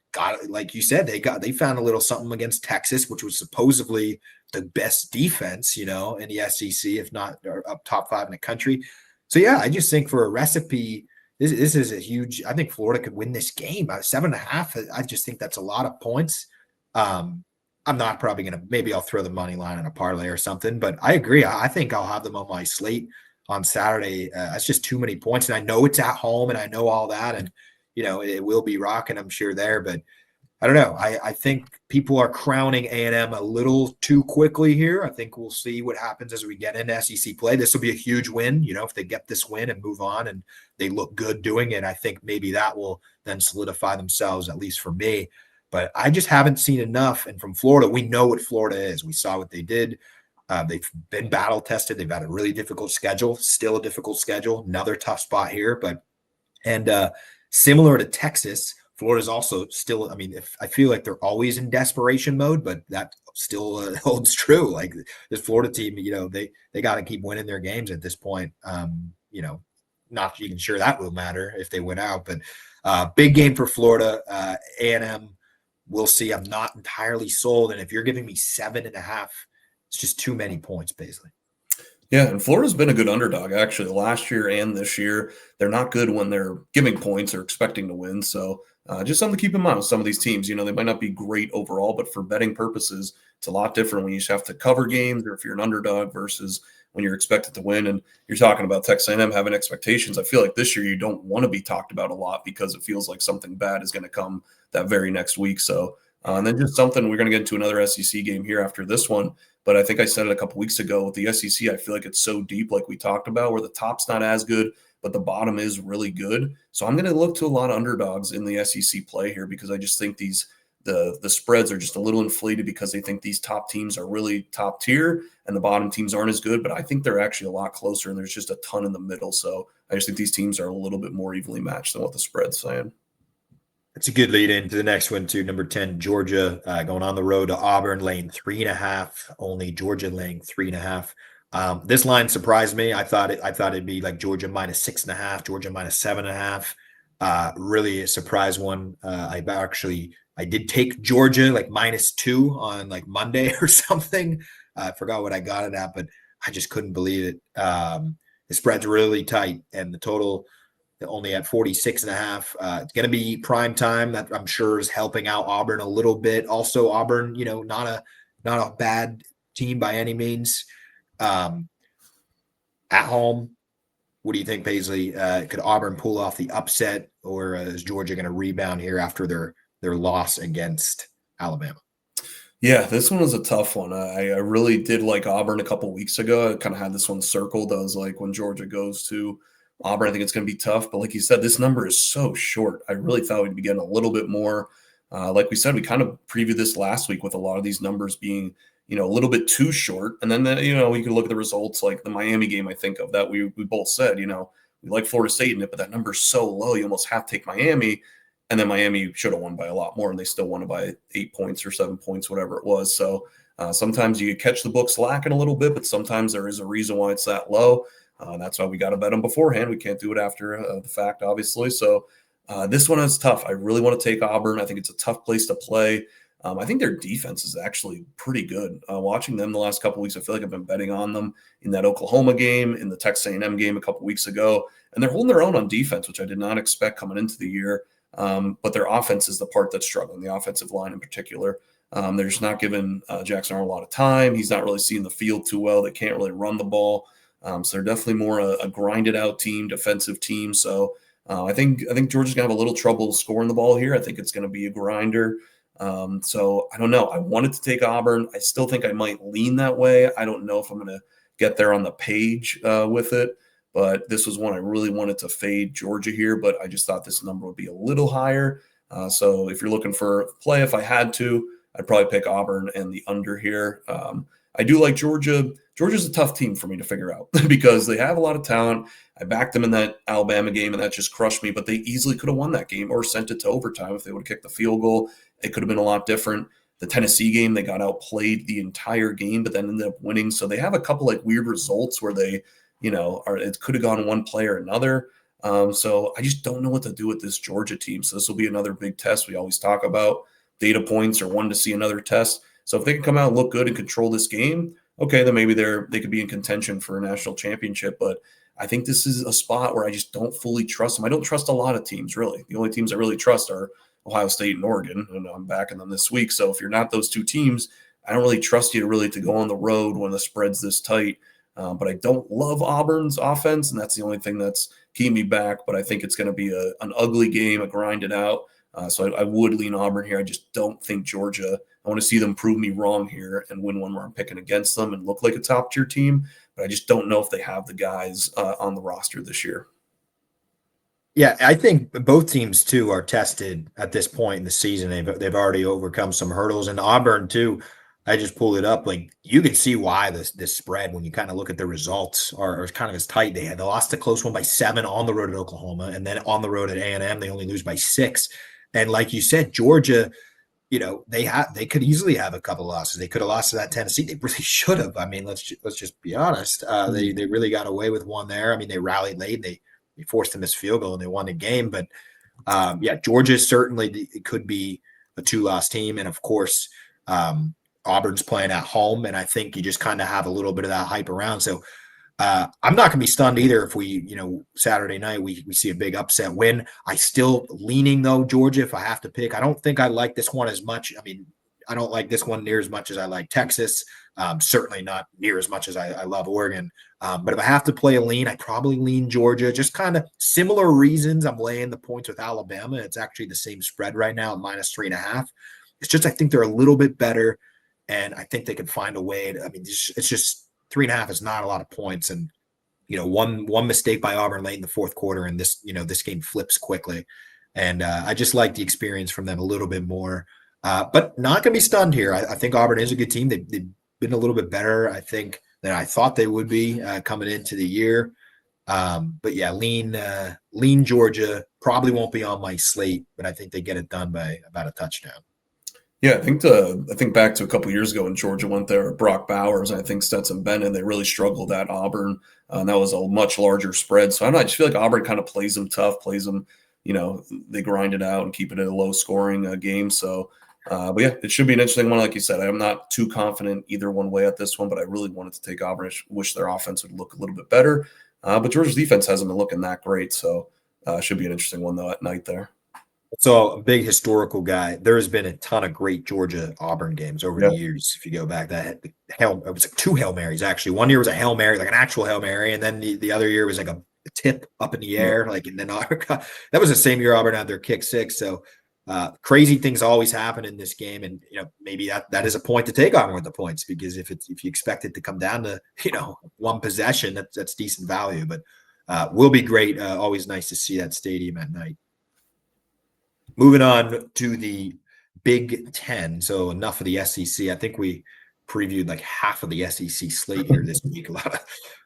like you said, they found a little something against Texas, which was supposedly the best defense, in the SEC, if not up top 5 in the country. So yeah, I just think for a recipe, this is a huge. I think Florida could win this game by 7.5. I just think that's a lot of points. I'm not probably gonna. Maybe I'll throw the money line on a parlay or something. But I agree. I think I'll have them on my slate on Saturday. That's just too many points, and I know it's at home, and I know all that, and it will be rocking, I'm sure there. But I don't know. I think people are crowning A&M a little too quickly here. I think we'll see what happens as we get into SEC play. This will be a huge win. If they get this win and move on and they look good doing it, I think maybe that will then solidify themselves, at least for me. But I just haven't seen enough. And from Florida, we know what Florida is. We saw what they did. They've been battle tested. They've had a really difficult schedule, still a difficult schedule, another tough spot here. And similar to Texas, Florida's also still, I feel like they're always in desperation mode, but that still holds true. Like this Florida team, they got to keep winning their games at this point. Not even sure that will matter if they win out, but big game for Florida. A&M, we'll see. I'm not entirely sold. And if you're giving me 7.5, it's just too many points, basically. Yeah, and Florida's been a good underdog, actually, last year and this year. They're not good when they're giving points or expecting to win. So just something to keep in mind with some of these teams. They might not be great overall, but for betting purposes, it's a lot different when you just have to cover games or if you're an underdog versus when you're expected to win. And you're talking about Texas A&M having expectations. I feel like this year you don't want to be talked about a lot because it feels like something bad is going to come that very next week. So and then just something, we're going to get into another SEC game here after this one. But I think I said it a couple weeks ago with the SEC, I feel like it's so deep, like we talked about, where the top's not as good, but the bottom is really good. So I'm going to look to a lot of underdogs in the SEC play here because I just think the spreads are just a little inflated because they think these top teams are really top tier and the bottom teams aren't as good. But I think they're actually a lot closer and there's just a ton in the middle. So I just think these teams are a little bit more evenly matched than what the spread's saying. It's a good lead into the next one, too. Number 10, Georgia, going on the road to Auburn, laying 3.5. Only Georgia laying 3.5. This line surprised me. I thought it'd be like Georgia minus 6.5, Georgia minus 7.5. Really a surprise one. I did take Georgia like -2 on like Monday or something. I forgot what I got it at, but I just couldn't believe it. The spread's really tight, and the total only at 46.5. It's going to be prime time. That I'm sure is helping out Auburn a little bit. Also, Auburn, not a bad team by any means. At home, what do you think, Paisley? Could Auburn pull off the upset, or is Georgia going to rebound here after their loss against Alabama? Yeah, this one was a tough one. I really did like Auburn a couple weeks ago. I kind of had this one circled. I was like, when Georgia goes to Auburn, I think it's going to be tough. But like you said, this number is so short. I really thought we'd be getting a little bit more. Like we said, we kind of previewed this last week with a lot of these numbers being, a little bit too short. And then, we can look at the results like the Miami game, I think of that we both said, we like Florida State in it, but that number's so low, you almost have to take Miami. And then Miami should have won by a lot more, and they still won it by 8 points or 7 points, whatever it was. So sometimes you catch the book slacking a little bit, but sometimes there is a reason why it's that low. That's why we got to bet them beforehand. We can't do it after the fact, obviously. So this one is tough. I really want to take Auburn. I think it's a tough place to play. I think their defense is actually pretty good. Watching them the last couple of weeks, I feel like I've been betting on them in that Oklahoma game, in the Texas A&M game a couple of weeks ago. And they're holding their own on defense, which I did not expect coming into the year. But their offense is the part that's struggling, the offensive line in particular. They're just not giving Jackson Arnold a lot of time. He's not really seeing the field too well. They can't really run the ball. So they're definitely more a grinded out team, defensive team. So I think Georgia's going to have a little trouble scoring the ball here. I think it's going to be a grinder. So I don't know. I wanted to take Auburn. I still think I might lean that way. I don't know if I'm going to get there on the page with it, but this was one I really wanted to fade Georgia here, but I just thought this number would be a little higher. So if you're looking for play, if I had to, I'd probably pick Auburn and the under here. I do like Georgia. Georgia's a tough team for me to figure out because they have a lot of talent. I backed them in that Alabama game, and that just crushed me. But they easily could have won that game or sent it to overtime if they would have kicked the field goal. It could have been a lot different. The Tennessee game, they got outplayed the entire game, but then ended up winning. So they have a couple like weird results where they, it could have gone one play or another. So I just don't know what to do with this Georgia team. So this will be another big test. We always talk about data points or one to see another test. So if they can come out and look good and control this game, okay, then maybe they could be in contention for a national championship. But I think this is a spot where I just don't fully trust them. I don't trust a lot of teams, really. The only teams I really trust are Ohio State and Oregon, and I'm backing them this week. So if you're not those two teams, I don't really trust you to go on the road when the spread's this tight. But I don't love Auburn's offense, and that's the only thing that's keeping me back. But I think it's going to be an ugly game, a grind it out. So I would lean Auburn here. I just don't think Georgia. I want to see them prove me wrong here and win one where I'm picking against them and look like a top-tier team. But I just don't know if they have the guys on the roster this year. Yeah, I think both teams, too, are tested at this point in the season. They've already overcome some hurdles. And Auburn, too, I just pulled it up. Like, you can see why this spread, when you kind of look at the results, are kind of as tight. They lost a close one by 7 on the road at Oklahoma, and then on the road at A&M, they only lose by 6. And like you said, Georgia, they could easily have a couple losses. They could have lost to that Tennessee. They really should have. I mean, let's just be honest. They really got away with one there. I mean, they rallied late. They forced them this field goal and they won the game. But Georgia certainly it could be a 2-loss team, and of course, Auburn's playing at home, and I think you just kind of have a little bit of that hype around. So I'm not going to be stunned either if we, Saturday night we see a big upset win. I still leaning, though, Georgia, if I have to pick. I don't think I like this one as much. I mean, I don't like this one near as much as I like Texas. Certainly not near as much as I love Oregon. But if I have to play a lean, I probably lean Georgia. Just kind of similar reasons I'm laying the points with Alabama. It's actually the same spread right now at -3.5. It's just I think they're a little bit better, and I think they can find a way to, it's just 3.5 is not a lot of points. And, one mistake by Auburn late in the fourth quarter, and this game flips quickly. And I just like the experience from them a little bit more. But not going to be stunned here. I think Auburn is a good team. They've been a little bit better, I think, than I thought they would be coming into the year. But yeah, lean Georgia. Probably won't be on my slate, but I think they get it done by about a touchdown. Yeah, I think back to a couple of years ago when Georgia went there, Brock Bowers, and I think Stetson Bennett, they really struggled at Auburn. And that was a much larger spread. So I just feel like Auburn kind of plays them tough, they grind it out and keep it at a low scoring game. So, but yeah, it should be an interesting one. Like you said, I'm not too confident either one way at this one, but I really wanted to take Auburn. I wish their offense would look a little bit better. But Georgia's defense hasn't been looking that great. So it should be an interesting one, though, at night there. So a big historical guy. There has been a ton of great Georgia Auburn games over the years. If you go back, it was like 2 Hail Marys actually. One year was a Hail Mary, like an actual Hail Mary, and then the other year was like a tip up in the air, like and then that was the same year Auburn had their kick 6. So crazy things always happen in this game, and maybe that is a point to take Auburn with the points, because if you expect it to come down to one possession, that's decent value. But will be great. Always nice to see that stadium at night. Moving on to the Big Ten. So enough of the SEC. I think we previewed like half of the SEC slate here this week. A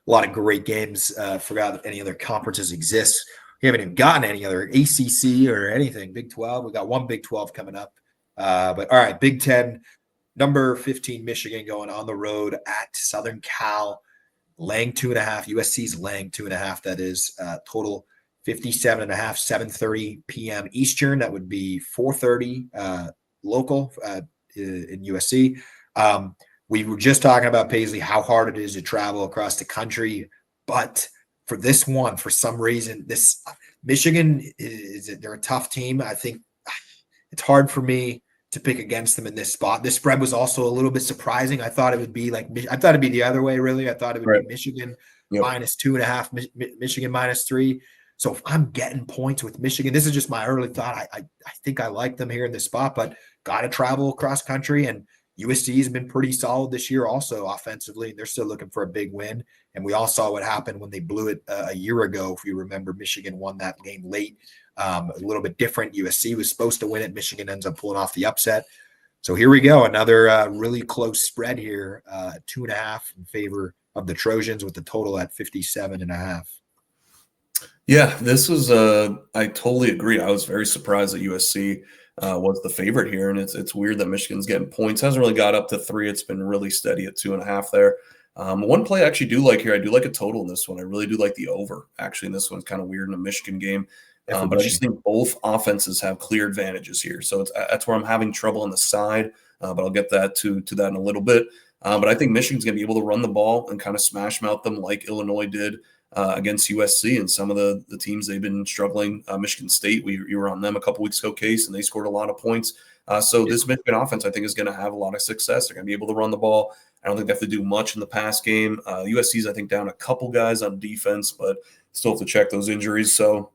lot of great games. Forgot if any other conferences exist. We haven't even gotten any other ACC or anything. Big 12. We got one Big 12 coming up. But all right, Big Ten. Number 15, Michigan going on the road at Southern Cal. Laying 2.5. USC's laying 2.5. That is total 57.5, 7:30 p.m. Eastern. That would be 4:30 local in USC. We were just talking about, Paisley, how hard it is to travel across the country. But for this one, for some reason, this Michigan, they're a tough team. I think it's hard for me to pick against them in this spot. This spread was also a little bit surprising. I thought it would be the other way, really. I thought it would be Michigan -2.5, Michigan -3. So if I'm getting points with Michigan, this is just my early thought. I think I like them here in this spot, but got to travel across country. And USC has been pretty solid this year also offensively. And they're still looking for a big win. And we all saw what happened when they blew it a year ago. If you remember, Michigan won that game late. A little bit different. USC was supposed to win it. Michigan ends up pulling off the upset. So here we go. Another really close spread here, 2.5 in favor of the Trojans with the total at 57.5. Yeah, this was I totally agree. I was very surprised that USC was the favorite here, and it's weird that Michigan's getting points. Hasn't really got up to 3. It's been really steady at 2.5 there. One play I actually do like here. I do like a total in this one. I really do like the over. Actually, in this one's kind of weird in a Michigan game. But I just think both offenses have clear advantages here. So that's where I'm having trouble on the side, but I'll get that to that in a little bit. But I think Michigan's going to be able to run the ball and kind of smash mouth them like Illinois did against USC and some of the teams they've been struggling. Michigan State, we were on them a couple weeks ago, Case, and they scored a lot of points. So this Michigan offense, I think, is going to have a lot of success. They're going to be able to run the ball. I don't think they have to do much in the pass game. USC's, I think, down a couple guys on defense, but still have to check those injuries. So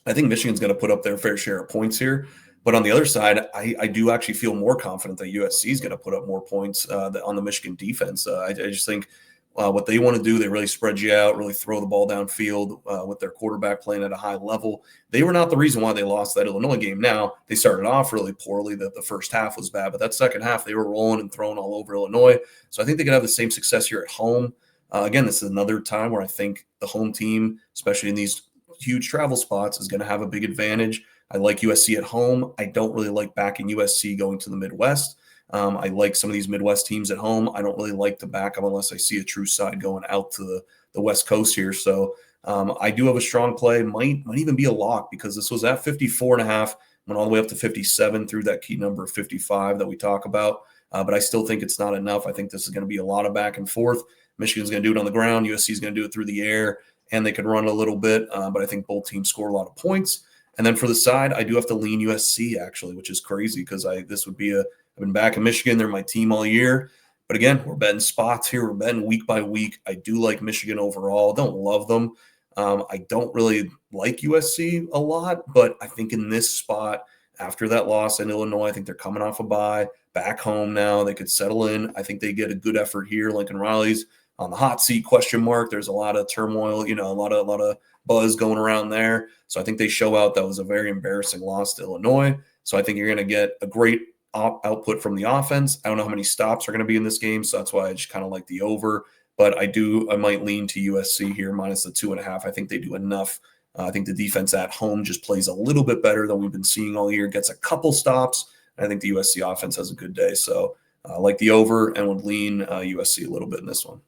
I think Michigan's going to put up their fair share of points here. But on the other side, I do actually feel more confident that USC is going to put up more points on the Michigan defense. I just think what they want to do, they really spread you out, really throw the ball downfield with their quarterback playing at a high level. They were not the reason why they lost that Illinois game. Now, they started off really poorly. The first half was bad, but that second half, they were rolling and throwing all over Illinois. So I think they could have the same success here at home. Again, this is another time where I think the home team, especially in these huge travel spots, is going to have a big advantage. I like USC at home. I don't really like backing USC going to the Midwest. I like some of these Midwest teams at home. I don't really like to back them unless I see a true side going out to the West Coast here. So I do have a strong play. Might even be a lock because this was at 54.5, went all the way up to 57 through that key number of 55 that we talk about. But I still think it's not enough. I think this is going to be a lot of back and forth. Michigan's going to do it on the ground. USC is going to do it through the air, and they can run a little bit. But I think both teams score a lot of points. And then for the side, I do have to lean USC actually, which is crazy because this would be I've been back in Michigan. They're my team all year. But again, we're betting spots here. We're betting week by week. I do like Michigan overall. Don't love them. I don't really like USC a lot, but I think in this spot, after that loss in Illinois, I think they're coming off a bye, back home now. They could settle in. I think they get a good effort here. Lincoln Riley's on the hot seat, question mark. There's a lot of turmoil, a lot of buzz going around there. So I think they show out that was a very embarrassing loss to Illinois. So I think you're going to get a great output from the offense. I don't know how many stops are going to be in this game, so that's why I just kind of like the over. But I might lean to USC here minus the 2.5. I think they do enough. I think the defense at home just plays a little bit better than we've been seeing all year, gets a couple stops. I think the USC offense has a good day. So I like the over and would lean USC a little bit in this one.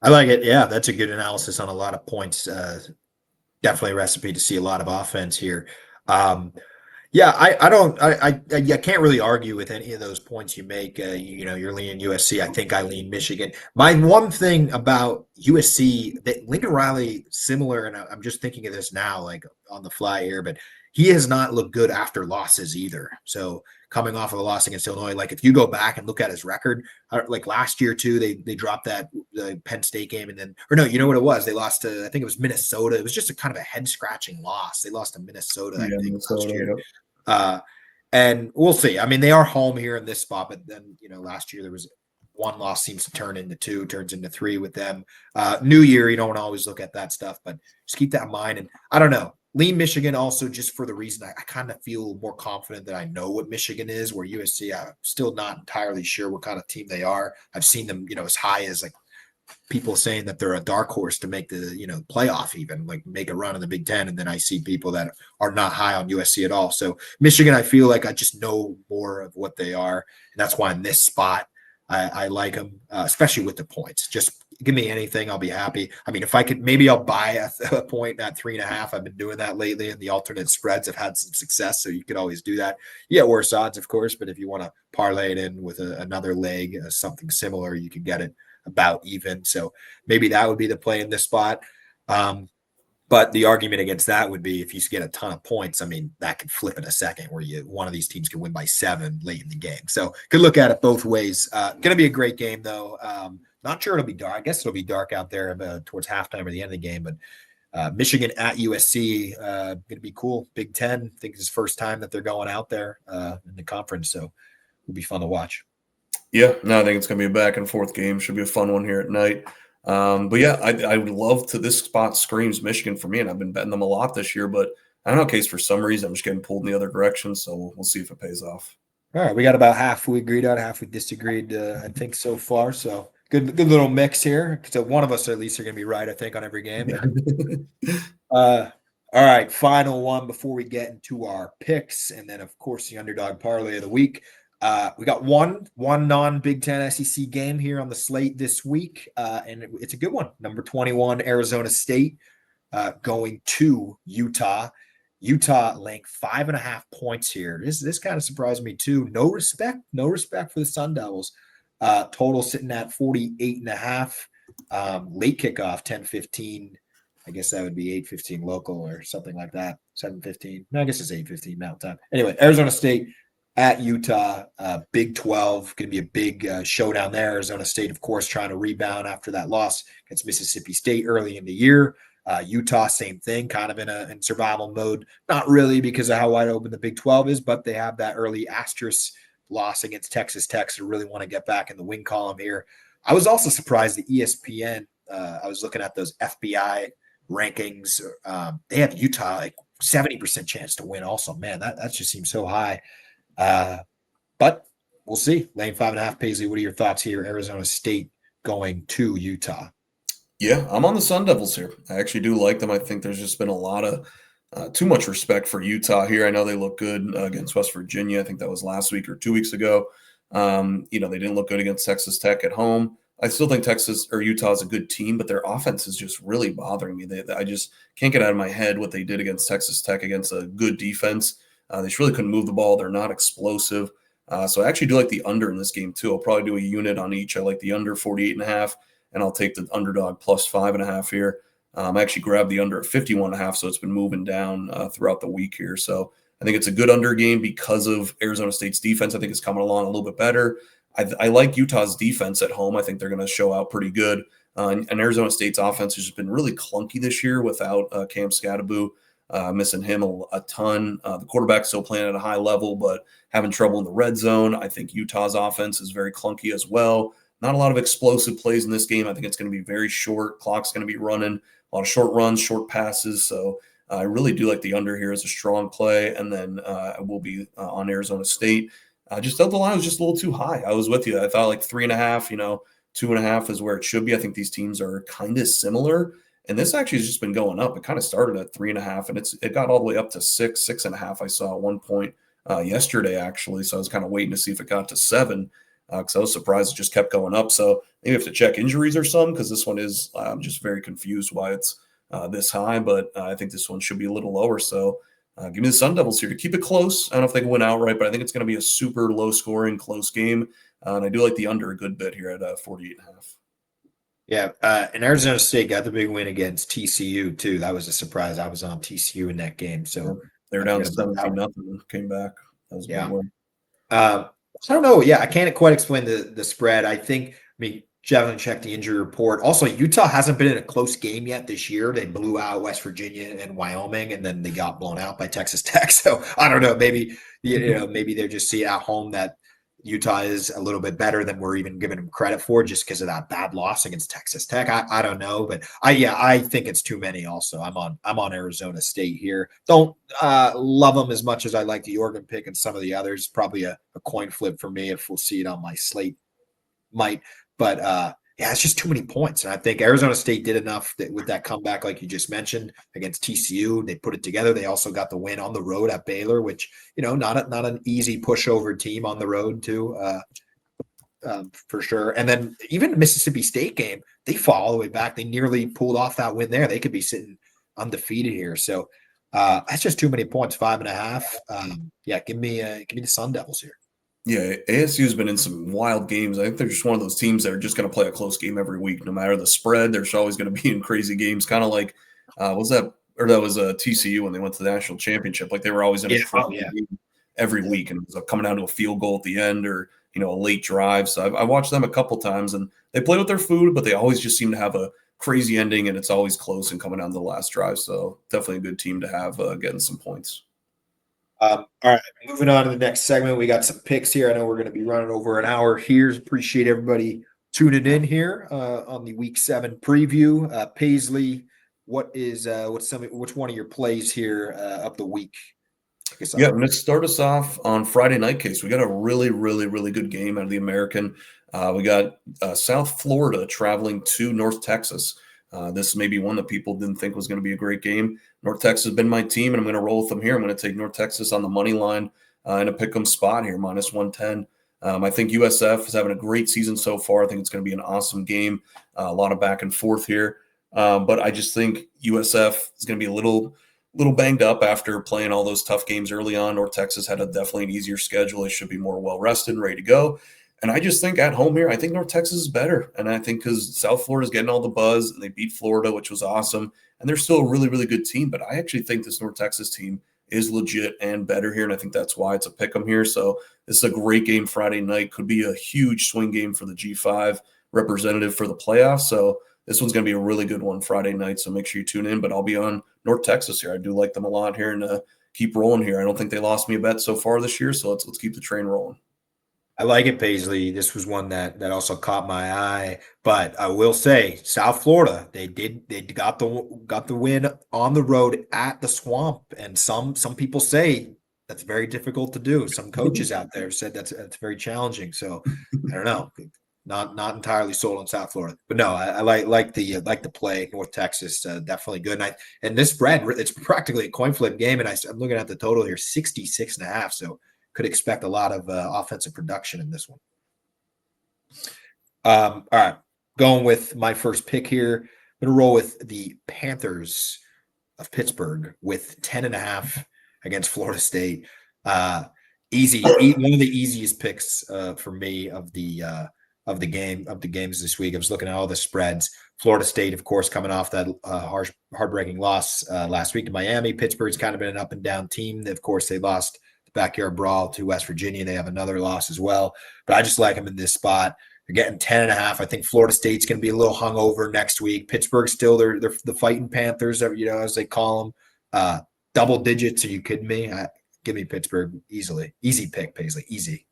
I like it. Yeah, that's a good analysis on a lot of points. Definitely a recipe to see a lot of offense here. Yeah, I can't really argue with any of those points you make. You're leaning USC. I think I lean Michigan. My one thing about USC, that Lincoln Riley, similar, and I'm just thinking of this now, like on the fly here, but he has not looked good after losses either. So coming off of a loss against Illinois, like if you go back and look at his record, like last year too, they dropped the Penn State game, and then, or no, you know what it was? They lost to, I think it was Minnesota. It was just a kind of a head scratching loss. They lost to Minnesota, I think, last year. And we'll see. I mean, they are home here in this spot, but then, last year there was one loss seems to turn into 2, turns into 3 with them. New year, you don't always look at that stuff, but just keep that in mind. And I don't know, lean Michigan also just for the reason I kind of feel more confident that I know what Michigan is, where USC, I'm still not entirely sure what kind of team they are. I've seen them, as high as like people saying that they're a dark horse to make the, playoff, even like make a run in the Big Ten. And then I see people that are not high on USC at all. So Michigan, I feel like I just know more of what they are. And that's why in this spot, I like them, especially with the points. Just give me anything, I'll be happy. I mean, if I could, maybe I'll buy a point at 3.5. I've been doing that lately, and the alternate spreads have had some success, so you could always do that. You get worse odds, of course, but if you want to parlay it in with another leg, something similar, you can get it about even. So maybe that would be the play in this spot. But the argument against that would be if you get a ton of points, I mean, that could flip in a second where one of these teams can win by 7 late in the game. So could look at it both ways. Going to be a great game, though. Not sure it'll be dark. I guess it'll be dark out there towards halftime or the end of the game, but Michigan at USC, going to be cool. Big Ten, I think it's his first time that they're going out there in the conference, so it'll be fun to watch. Yeah, no, I think it's going to be a back and forth game. Should be a fun one here at night. But yeah, I would love to. This spot screams Michigan for me, and I've been betting them a lot this year. But I don't know, Case, for some reason, I'm just getting pulled in the other direction. So we'll see if it pays off. All right, we got about half we agreed on, half we disagreed, I think, so far. So good little mix here. So one of us at least are going to be right, I think, on every game. All right, final one before we get into our picks, and then of course the underdog parlay of the week. We got one non-Big Ten SEC game here on the slate this week, and it's a good one. Number 21, Arizona State, going to Utah. Utah laying 5.5 points here. This kind of surprised me too. No respect for the Sun Devils. Total sitting at 48.5. Late kickoff 10:15. I guess that would be 8:15 local or something like that. 7:15. No, I guess it's 8:15 Mountain Time. Anyway, Arizona State at Utah, Big 12, going to be a big showdown there. Arizona State, of course, trying to rebound after that loss against Mississippi State early in the year. Utah, same thing, kind of in survival mode. Not really because of how wide open the Big 12 is, but they have that early asterisk loss against Texas Tech, so really want to get back in the win column here. I was also surprised that ESPN, I was looking at those FBI rankings. They have Utah like 70% chance to win also. Man, that just seems so high. But we'll see. Lane 5.5, Paisley, what are your thoughts here? Arizona State going to Utah. Yeah, I'm on the Sun Devils here. I actually do like them. I think there's just been a lot of too much respect for Utah here. I know they look good against West Virginia. I think that was last week or 2 weeks ago. They didn't look good against Texas Tech at home. I still think Texas or Utah is a good team, but their offense is just really bothering me. I just can't get out of my head what they did against Texas Tech against a good defense. They just really couldn't move the ball. They're not explosive. So I actually do like the under in this game too. I'll probably do a unit on each. I like the under 48.5. And I'll take the underdog plus 5.5 here. I actually grabbed the under at 51.5, so it's been moving down throughout the week here. So I think it's a good under game because of Arizona State's defense. I think it's coming along a little bit better. I like Utah's defense at home. I think they're going to show out pretty good. And Arizona State's offense has just been really clunky this year without Cam Scattaboo. Missing him a ton. The quarterback's still playing at a high level, but having trouble in the red zone. I think Utah's offense is very clunky as well. Not a lot of explosive plays in this game. I think it's going to be very short. Clock's going to be running. A lot of short runs, short passes. So I really do like the under here as a strong play. And then I will be on Arizona State. I just thought the line was just a little too high. I was with you. I thought like 3.5, 2.5 is where it should be. I think these teams are kind of similar. And this actually has just been going up. It kind of started at 3.5, and it got all the way up to 6.5. I saw at one point yesterday, actually. So I was kind of waiting to see if it got to 7. Because I was surprised it just kept going up. So maybe have to check injuries or some, because this one is I'm just very confused why it's this high. But I think this one should be a little lower. So give me the Sun Devils here to keep it close. I don't know if they can win outright, but I think it's going to be a super low-scoring, close game. And I do like the under a good bit here at 48.5. Yeah, and Arizona State got the big win against TCU too. That was a surprise. I was on TCU in that game, so they were down 17-0 and came back. That was a big win. I don't know. Yeah, I can't quite explain the spread. I mean, Jevon checked the injury report. Also, Utah hasn't been in a close game yet this year. They blew out West Virginia and Wyoming, and then they got blown out by Texas Tech. So I don't know. Maybe maybe they're just seeing at home that Utah is a little bit better than we're even giving them credit for, just because of that bad loss against Texas Tech. I don't know, but I think it's too many. Also, I'm on Arizona State here. Don't love them as much as I like the Oregon pick and some of the others. Probably a coin flip for me if we'll see it on my slate. But it's just too many points. And I think Arizona State did enough with that comeback, like you just mentioned, against TCU. They put it together. They also got the win on the road at Baylor, which, not an easy pushover team on the road too, for sure. And then even the Mississippi State game, they fall all the way back. They nearly pulled off that win there. They could be sitting undefeated here. So that's just too many points, 5.5. Give me the Sun Devils here. Yeah, ASU has been in some wild games. I think they're just one of those teams that are just going to play a close game every week, no matter the spread. They're always going to be in crazy games, kind of like that was TCU when they went to the national championship. Like they were always in a game every week, and it was coming down to a field goal at the end or a late drive. So I watched them a couple times, and they play with their food, but they always just seem to have a crazy ending, and it's always close and coming down to the last drive. So definitely a good team to have getting some points. All right, moving on to the next segment. We got some picks here. I know we're going to be running over an hour here. Appreciate everybody tuning in here on the Week 7 preview. Paisley, which one of your plays here of the week? Yeah, I'm going to start us off on Friday night, Case. We got a really, really, really good game out of the American. We got South Florida traveling to North Texas. This may be one that people didn't think was going to be a great game. North Texas has been my team, and I'm going to roll with them here. I'm going to take North Texas on the money line in a pick-em spot here, minus 110. I think USF is having a great season so far. I think it's going to be an awesome game. A lot of back and forth here. But I just think USF is going to be a little banged up after playing all those tough games early on. North Texas had definitely an easier schedule. They should be more well-rested and ready to go. And I just think at home here, I think North Texas is better. And I think because South Florida is getting all the buzz, and they beat Florida, which was awesome. And they're still a really, really good team. But I actually think this North Texas team is legit and better here. And I think that's why it's a pick 'em here. So this is a great game Friday night. Could be a huge swing game for the G5 representative for the playoffs. So this one's going to be a really good one Friday night. So make sure you tune in. But I'll be on North Texas here. I do like them a lot here, and keep rolling here. I don't think they lost me a bet so far this year. So let's keep the train rolling. I like it, Paisley. This was one that also caught my eye. But I will say, South Florida, they got the win on the road at the Swamp, and some people say that's very difficult to do. Some coaches out there said that's very challenging. So I don't know. Not entirely sold on South Florida, but no, I like the play. North Texas, definitely good. And this spread, it's practically a coin flip game. And I'm looking at the total here, 66.5. So could expect a lot of offensive production in this one. All right, going with my first pick here. I'm going to roll with the Panthers of Pittsburgh with 10.5 against Florida State. Easy, one of the easiest picks for me of the games this week. I was looking at all the spreads. Florida State, of course, coming off that heartbreaking loss last week to Miami. Pittsburgh's kind of been an up and down team. Of course, they lost backyard brawl to West Virginia. They have another loss as well, but I just like them in this spot. They're getting 10.5. I think Florida State's going to be a little hungover next week. Pittsburgh still, they're the fighting Panthers, as they call them. Double digits. Are you kidding me? Give me Pittsburgh easily. Easy pick, Paisley. Easy.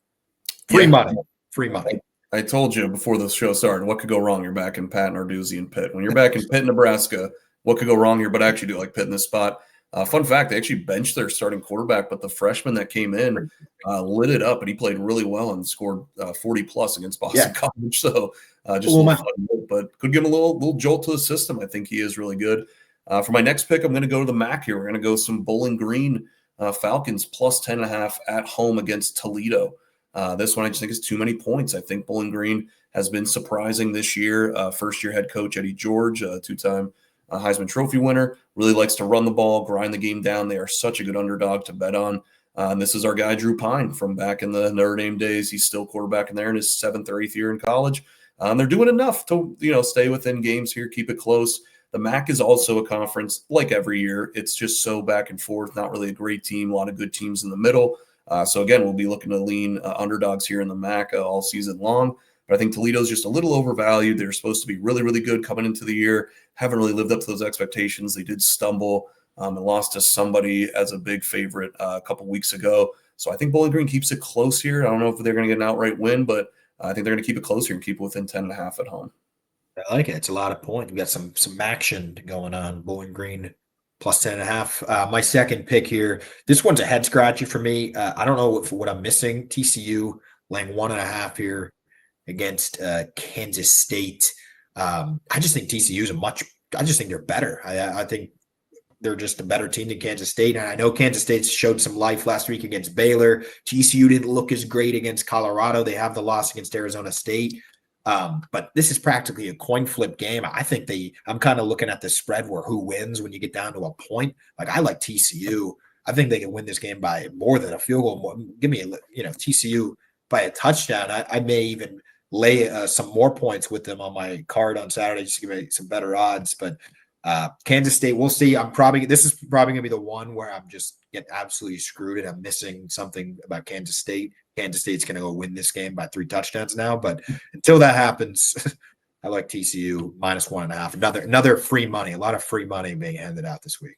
Free money. I told you before the show started, what could go wrong? You're back in Pat Narduzzi and Pitt. When you're back in Pitt, Nebraska, what could go wrong here? But I actually do like Pitt in this spot. Fun fact, they actually benched their starting quarterback, but the freshman that came in lit it up, and he played really well and scored 40-plus against Boston College. So just a little fun, but could give him a little jolt to the system. I think he is really good. For my next pick, I'm going to go to the MAC here. We're going to go some Bowling Green Falcons plus 10.5 at home against Toledo. This one I just think is too many points. I think Bowling Green has been surprising this year. First-year head coach Eddie George, two-time Heisman Trophy winner, really likes to run the ball, grind the game down. They are such a good underdog to bet on. And this is our guy, Drew Pine, from back in the Notre Dame days. He's still quarterbacking there in his 7th or 8th year in college. They're doing enough to, stay within games here, keep it close. The MAC is also a conference like every year. It's just so back and forth, not really a great team, a lot of good teams in the middle. So again, we'll be looking to lean underdogs here in the MAC all season long. But I think Toledo's just a little overvalued. They're supposed to be really, really good coming into the year. Haven't really lived up to those expectations. They did stumble and lost to somebody as a big favorite a couple weeks ago. So I think Bowling Green keeps it close here. I don't know if they're going to get an outright win, but I think they're going to keep it close here and keep it within 10.5 at home. I like it. It's a lot of points. We got some action going on. Bowling Green plus 10.5. My second pick here. This one's a head scratcher for me. I don't know what I'm missing. TCU laying 1.5 here against Kansas State. I just think TCU is I just think they're better. I think they're just a better team than Kansas State. And I know Kansas State showed some life last week against Baylor. TCU didn't look as great against Colorado. They have the loss against Arizona State. But this is practically a coin flip game. I think I'm kind of looking at the spread where who wins when you get down to a point. Like I like TCU. I think they can win this game by more than a field goal. Give me TCU by a touchdown. I may even lay some more points with them on my card on Saturday just to give me some better odds. But Kansas State, we'll see. This is probably gonna be the one where I'm just get absolutely screwed and I'm missing something about Kansas State. Kansas State's gonna go win this game by 3 touchdowns now, but until that happens, I like TCU -1.5. Another free money. A lot of free money being handed out this week.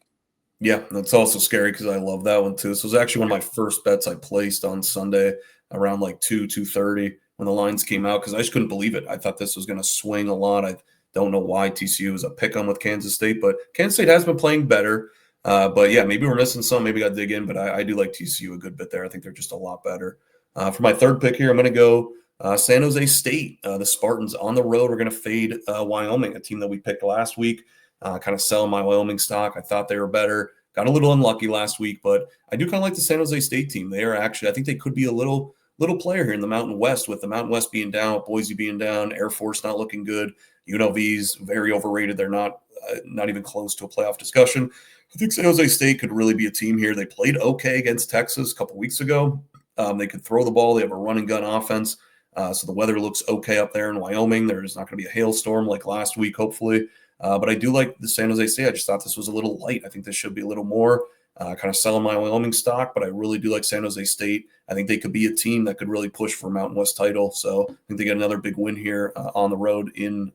Yeah, that's also scary because I love that one too. This was actually one of my first bets I placed on Sunday around like 2:30 when the lines came out because I just couldn't believe it. I thought this was going to swing a lot. I don't know why TCU is a pick 'em with Kansas State, but Kansas State has been playing better. But yeah, maybe we're missing some. Maybe got to dig in, but I do like TCU a good bit there. I think they're just a lot better. For my third pick here, I'm going to go San Jose State. The Spartans on the road. We're going to fade Wyoming, a team that we picked last week. Kind of selling my Wyoming stock. I thought they were better. Got a little unlucky last week, but I do kind of like the San Jose State team. They are actually, I think they could be a little player here in the Mountain West, with the Mountain West being down, Boise being down, Air Force not looking good. UNLV's very overrated. They're not even close to a playoff discussion. I think San Jose State could really be a team here. They played okay against Texas a couple weeks ago. They could throw the ball. They have a run and gun offense. So the weather looks okay up there in Wyoming. There's not going to be a hailstorm like last week, hopefully. But I do like the San Jose State. I just thought this was a little light. I think this should be a little more. Kind of selling my Wyoming stock, but I really do like San Jose State. I think they could be a team that could really push for a Mountain West title. So I think they get another big win here on the road in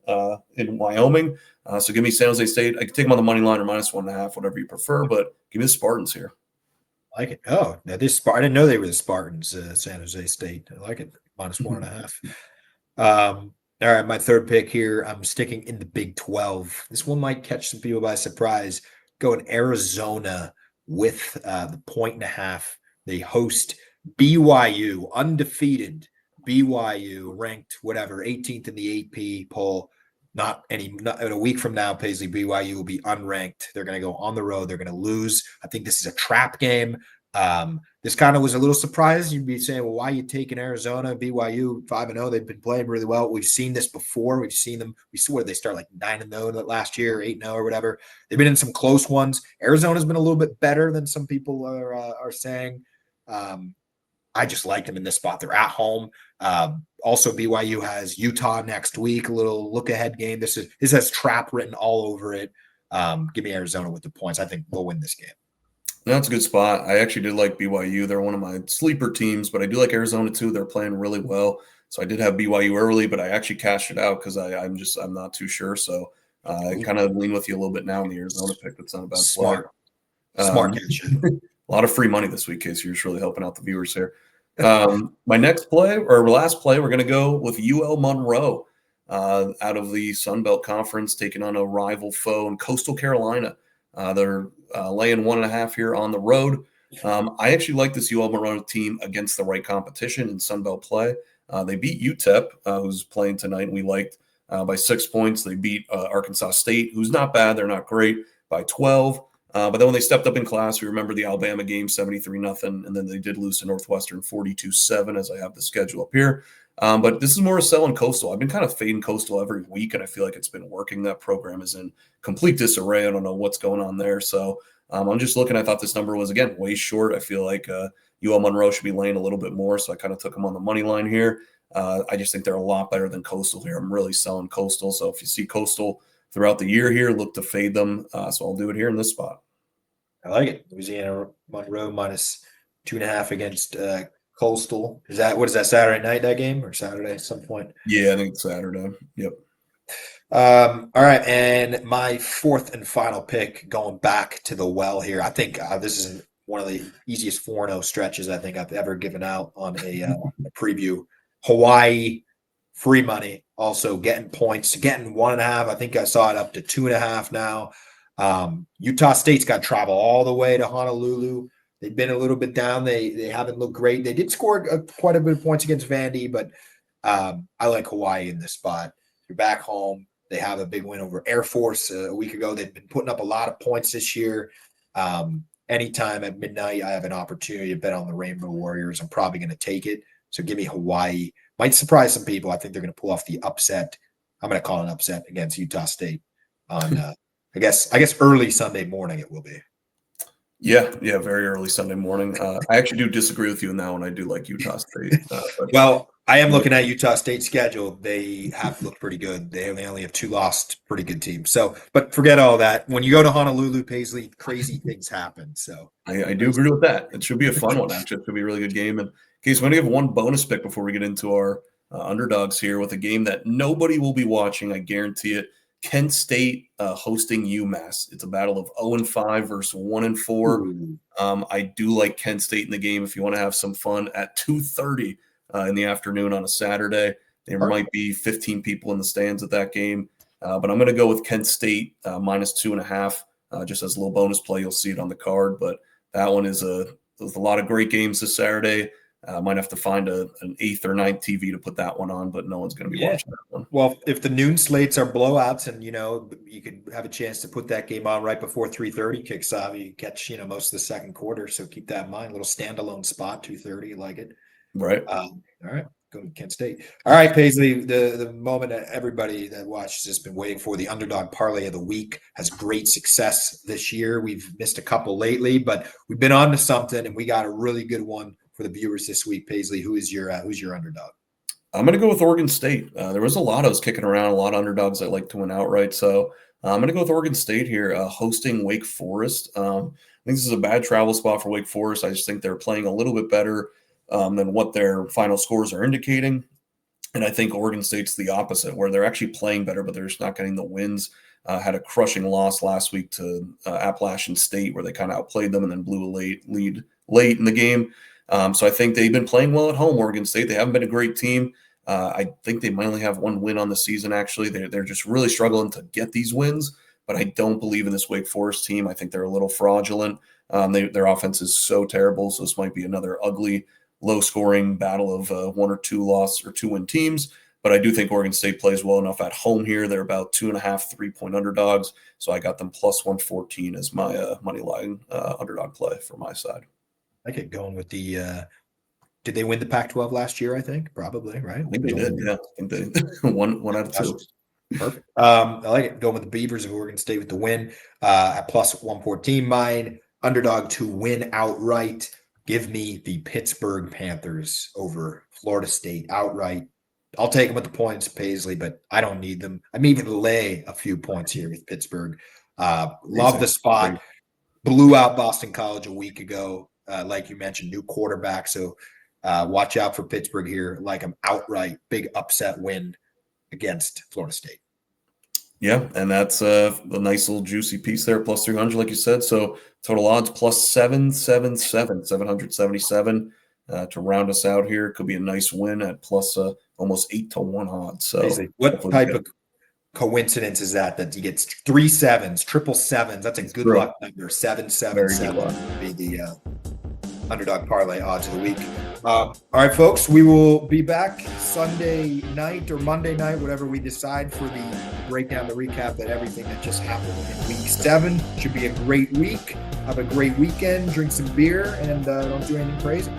Wyoming. So give me San Jose State. I can take them on the money line or -1.5, whatever you prefer, but give me the Spartans here. I like it. Oh, now I didn't know they were the Spartans, San Jose State. I like it. -1.5. All right, my third pick here. I'm sticking in the Big 12. This one might catch some people by surprise. Going Arizona with the 1.5. They host BYU, undefeated BYU, ranked whatever 18th in the AP poll. Not in a week from now, Paisley, BYU will be unranked. They're going to go on the road. They're going to lose. I think this is a trap game. This kind of was a little surprise. You'd be saying, well, why are you taking Arizona? BYU 5-0. They've been playing really well. We've seen this before. We've seen them. We saw where they start like 9-0 last year, 8-0 or whatever. They've been in some close ones. Arizona's been a little bit better than some people are saying. I just like them in this spot. They're at home. Also, BYU has Utah next week. A little look ahead game. This has trap written all over it. Give me Arizona with the points. I think we'll win this game. That's a good spot. I actually did like BYU. They're one of my sleeper teams, but I do like Arizona too. They're playing really well. So I did have BYU early, but I actually cashed it out because I'm not too sure. So I kind of lean with you a little bit now in the Arizona pick. That's not a bad Smart. play. Smart catch. A lot of free money this week, Casey. You're just really helping out the viewers here. My next play or last play, we're going to go with UL Monroe out of the Sun Belt Conference, taking on a rival foe in Coastal Carolina. They're laying 1.5 here on the road. I actually like this UL Monroe team against the right competition in Sun Belt play. They beat UTEP, who's playing tonight, and we liked by 6 points. They beat Arkansas State, who's not bad. They're not great, by 12. But then when they stepped up in class, we remember the Alabama game, 73-0, and then they did lose to Northwestern 42-7, as I have the schedule up here. But this is more a sell in Coastal. I've been kind of fading Coastal every week, and I feel like it's been working. That program is in complete disarray. I don't know what's going on there. So I'm just looking. I thought this number was, again, way short. I feel like UL Monroe should be laying a little bit more, so I kind of took them on the money line here. I just think they're a lot better than Coastal here. I'm really selling Coastal. So if you see Coastal throughout the year here, look to fade them. So I'll do it here in this spot. I like it. Louisiana Monroe -2.5 against Coastal. What is that, Saturday night, that game, or Saturday at some point? Yeah, I think it's Saturday. Yep. All right, and my fourth and final pick, going back to the well here. I think this is one of the easiest 4-0 stretches I think I've ever given out on a preview. Hawaii, free money, also getting points, getting 1.5. I think I saw it up to 2.5 now. Utah State's got to travel all the way to Honolulu. They've been a little bit down. They haven't looked great. They did score quite a bit of points against Vandy, but I like Hawaii in this spot. You're back home. They have a big win over Air Force a week ago. They've been putting up a lot of points this year. Anytime at midnight, I have an opportunity to bet on the Rainbow Warriors. I'm probably going to take it. So give me Hawaii. Might surprise some people. I think they're going to pull off the upset. I'm going to call it an upset against Utah State on I guess early Sunday morning it will be. Yeah, very early Sunday morning. I actually do disagree with you in that one. I do like Utah State. Well, I am looking at Utah State's schedule. They have looked pretty good. They only have 2 lost pretty good teams. So, but forget all that. When you go to Honolulu, Paisley, crazy things happen. So I do agree with that. It should be a fun one, actually. It should be a really good game. And in case we only have one bonus pick before we get into our underdogs here with a game that nobody will be watching. I guarantee it. Kent State hosting UMass. It's a battle of 0-5 versus 1-4. I do like Kent State in the game if you want to have some fun at 2:30 in the afternoon on a Saturday. There might be 15 people in the stands at that game, but I'm going to go with Kent State -2.5, just as a little bonus play. You'll see it on the card, but that one is there's a lot of great games this Saturday. Might have to find an 8th or 9th TV to put that one on, but no one's going to be watching that one. Well, if the noon slates are blowouts and, you could have a chance to put that game on right before 3:30 kicks off, you catch, most of the second quarter. So keep that in mind. A little standalone spot, 2:30, like it. Right. All right. Go to Kent State. All right, Paisley, the moment that everybody that watches has been waiting for. The Underdog Parlay of the Week has great success this year. We've missed a couple lately, but we've been on to something, and we got a really good one for the viewers this week. Paisley, who's your underdog? I'm going to go with Oregon State. There was a lot I was kicking around, a lot of underdogs that like to win outright. So I'm going to go with Oregon State here, hosting Wake Forest. I think this is a bad travel spot for Wake Forest. I just think they're playing a little bit better than what their final scores are indicating. And I think Oregon State's the opposite, where they're actually playing better, but they're just not getting the wins. Had a crushing loss last week to Appalachian State, where they kind of outplayed them and then blew a lead late in the game. So I think they've been playing well at home, Oregon State. They haven't been a great team. I think they might only have one win on the season, actually. They're just really struggling to get these wins, but I don't believe in this Wake Forest team. I think they're a little fraudulent. Their offense is so terrible, so this might be another ugly, low-scoring battle of 1 or 2 loss or 2-win teams. But I do think Oregon State plays well enough at home here. They're about 2.5 3-point underdogs, so I got them +114 as my money line underdog play for my side. I get going with the did they win the Pac-12 last year? I think probably, right? I think they did. Yeah, I think they one out of 2. Perfect. I like it. Going with the Beavers of Oregon State with the win at +114. Mine underdog to win outright. Give me the Pittsburgh Panthers over Florida State outright. I'll take them with the points, Paisley, but I don't need them. I may even lay a few points here with Pittsburgh. Love the spot. Blew out Boston College a week ago. Like you mentioned, new quarterback. So watch out for Pittsburgh here. Like them outright, big upset win against Florida State. Yeah, and that's a nice little juicy piece there, +300, like you said. So total odds +777, 777 to round us out here. Could be a nice win at plus almost 8-1 odds. So Paisley, what type of coincidence is that you get 3 7s, triple sevens? That's a good luck number. 777 would be the Underdog Parlay odds of the week. All right, folks, we will be back Sunday night or Monday night, whatever we decide, for the breakdown, the recap that everything that just happened in week 7. Should be a great week. Have a great weekend. Drink some beer and don't do anything crazy.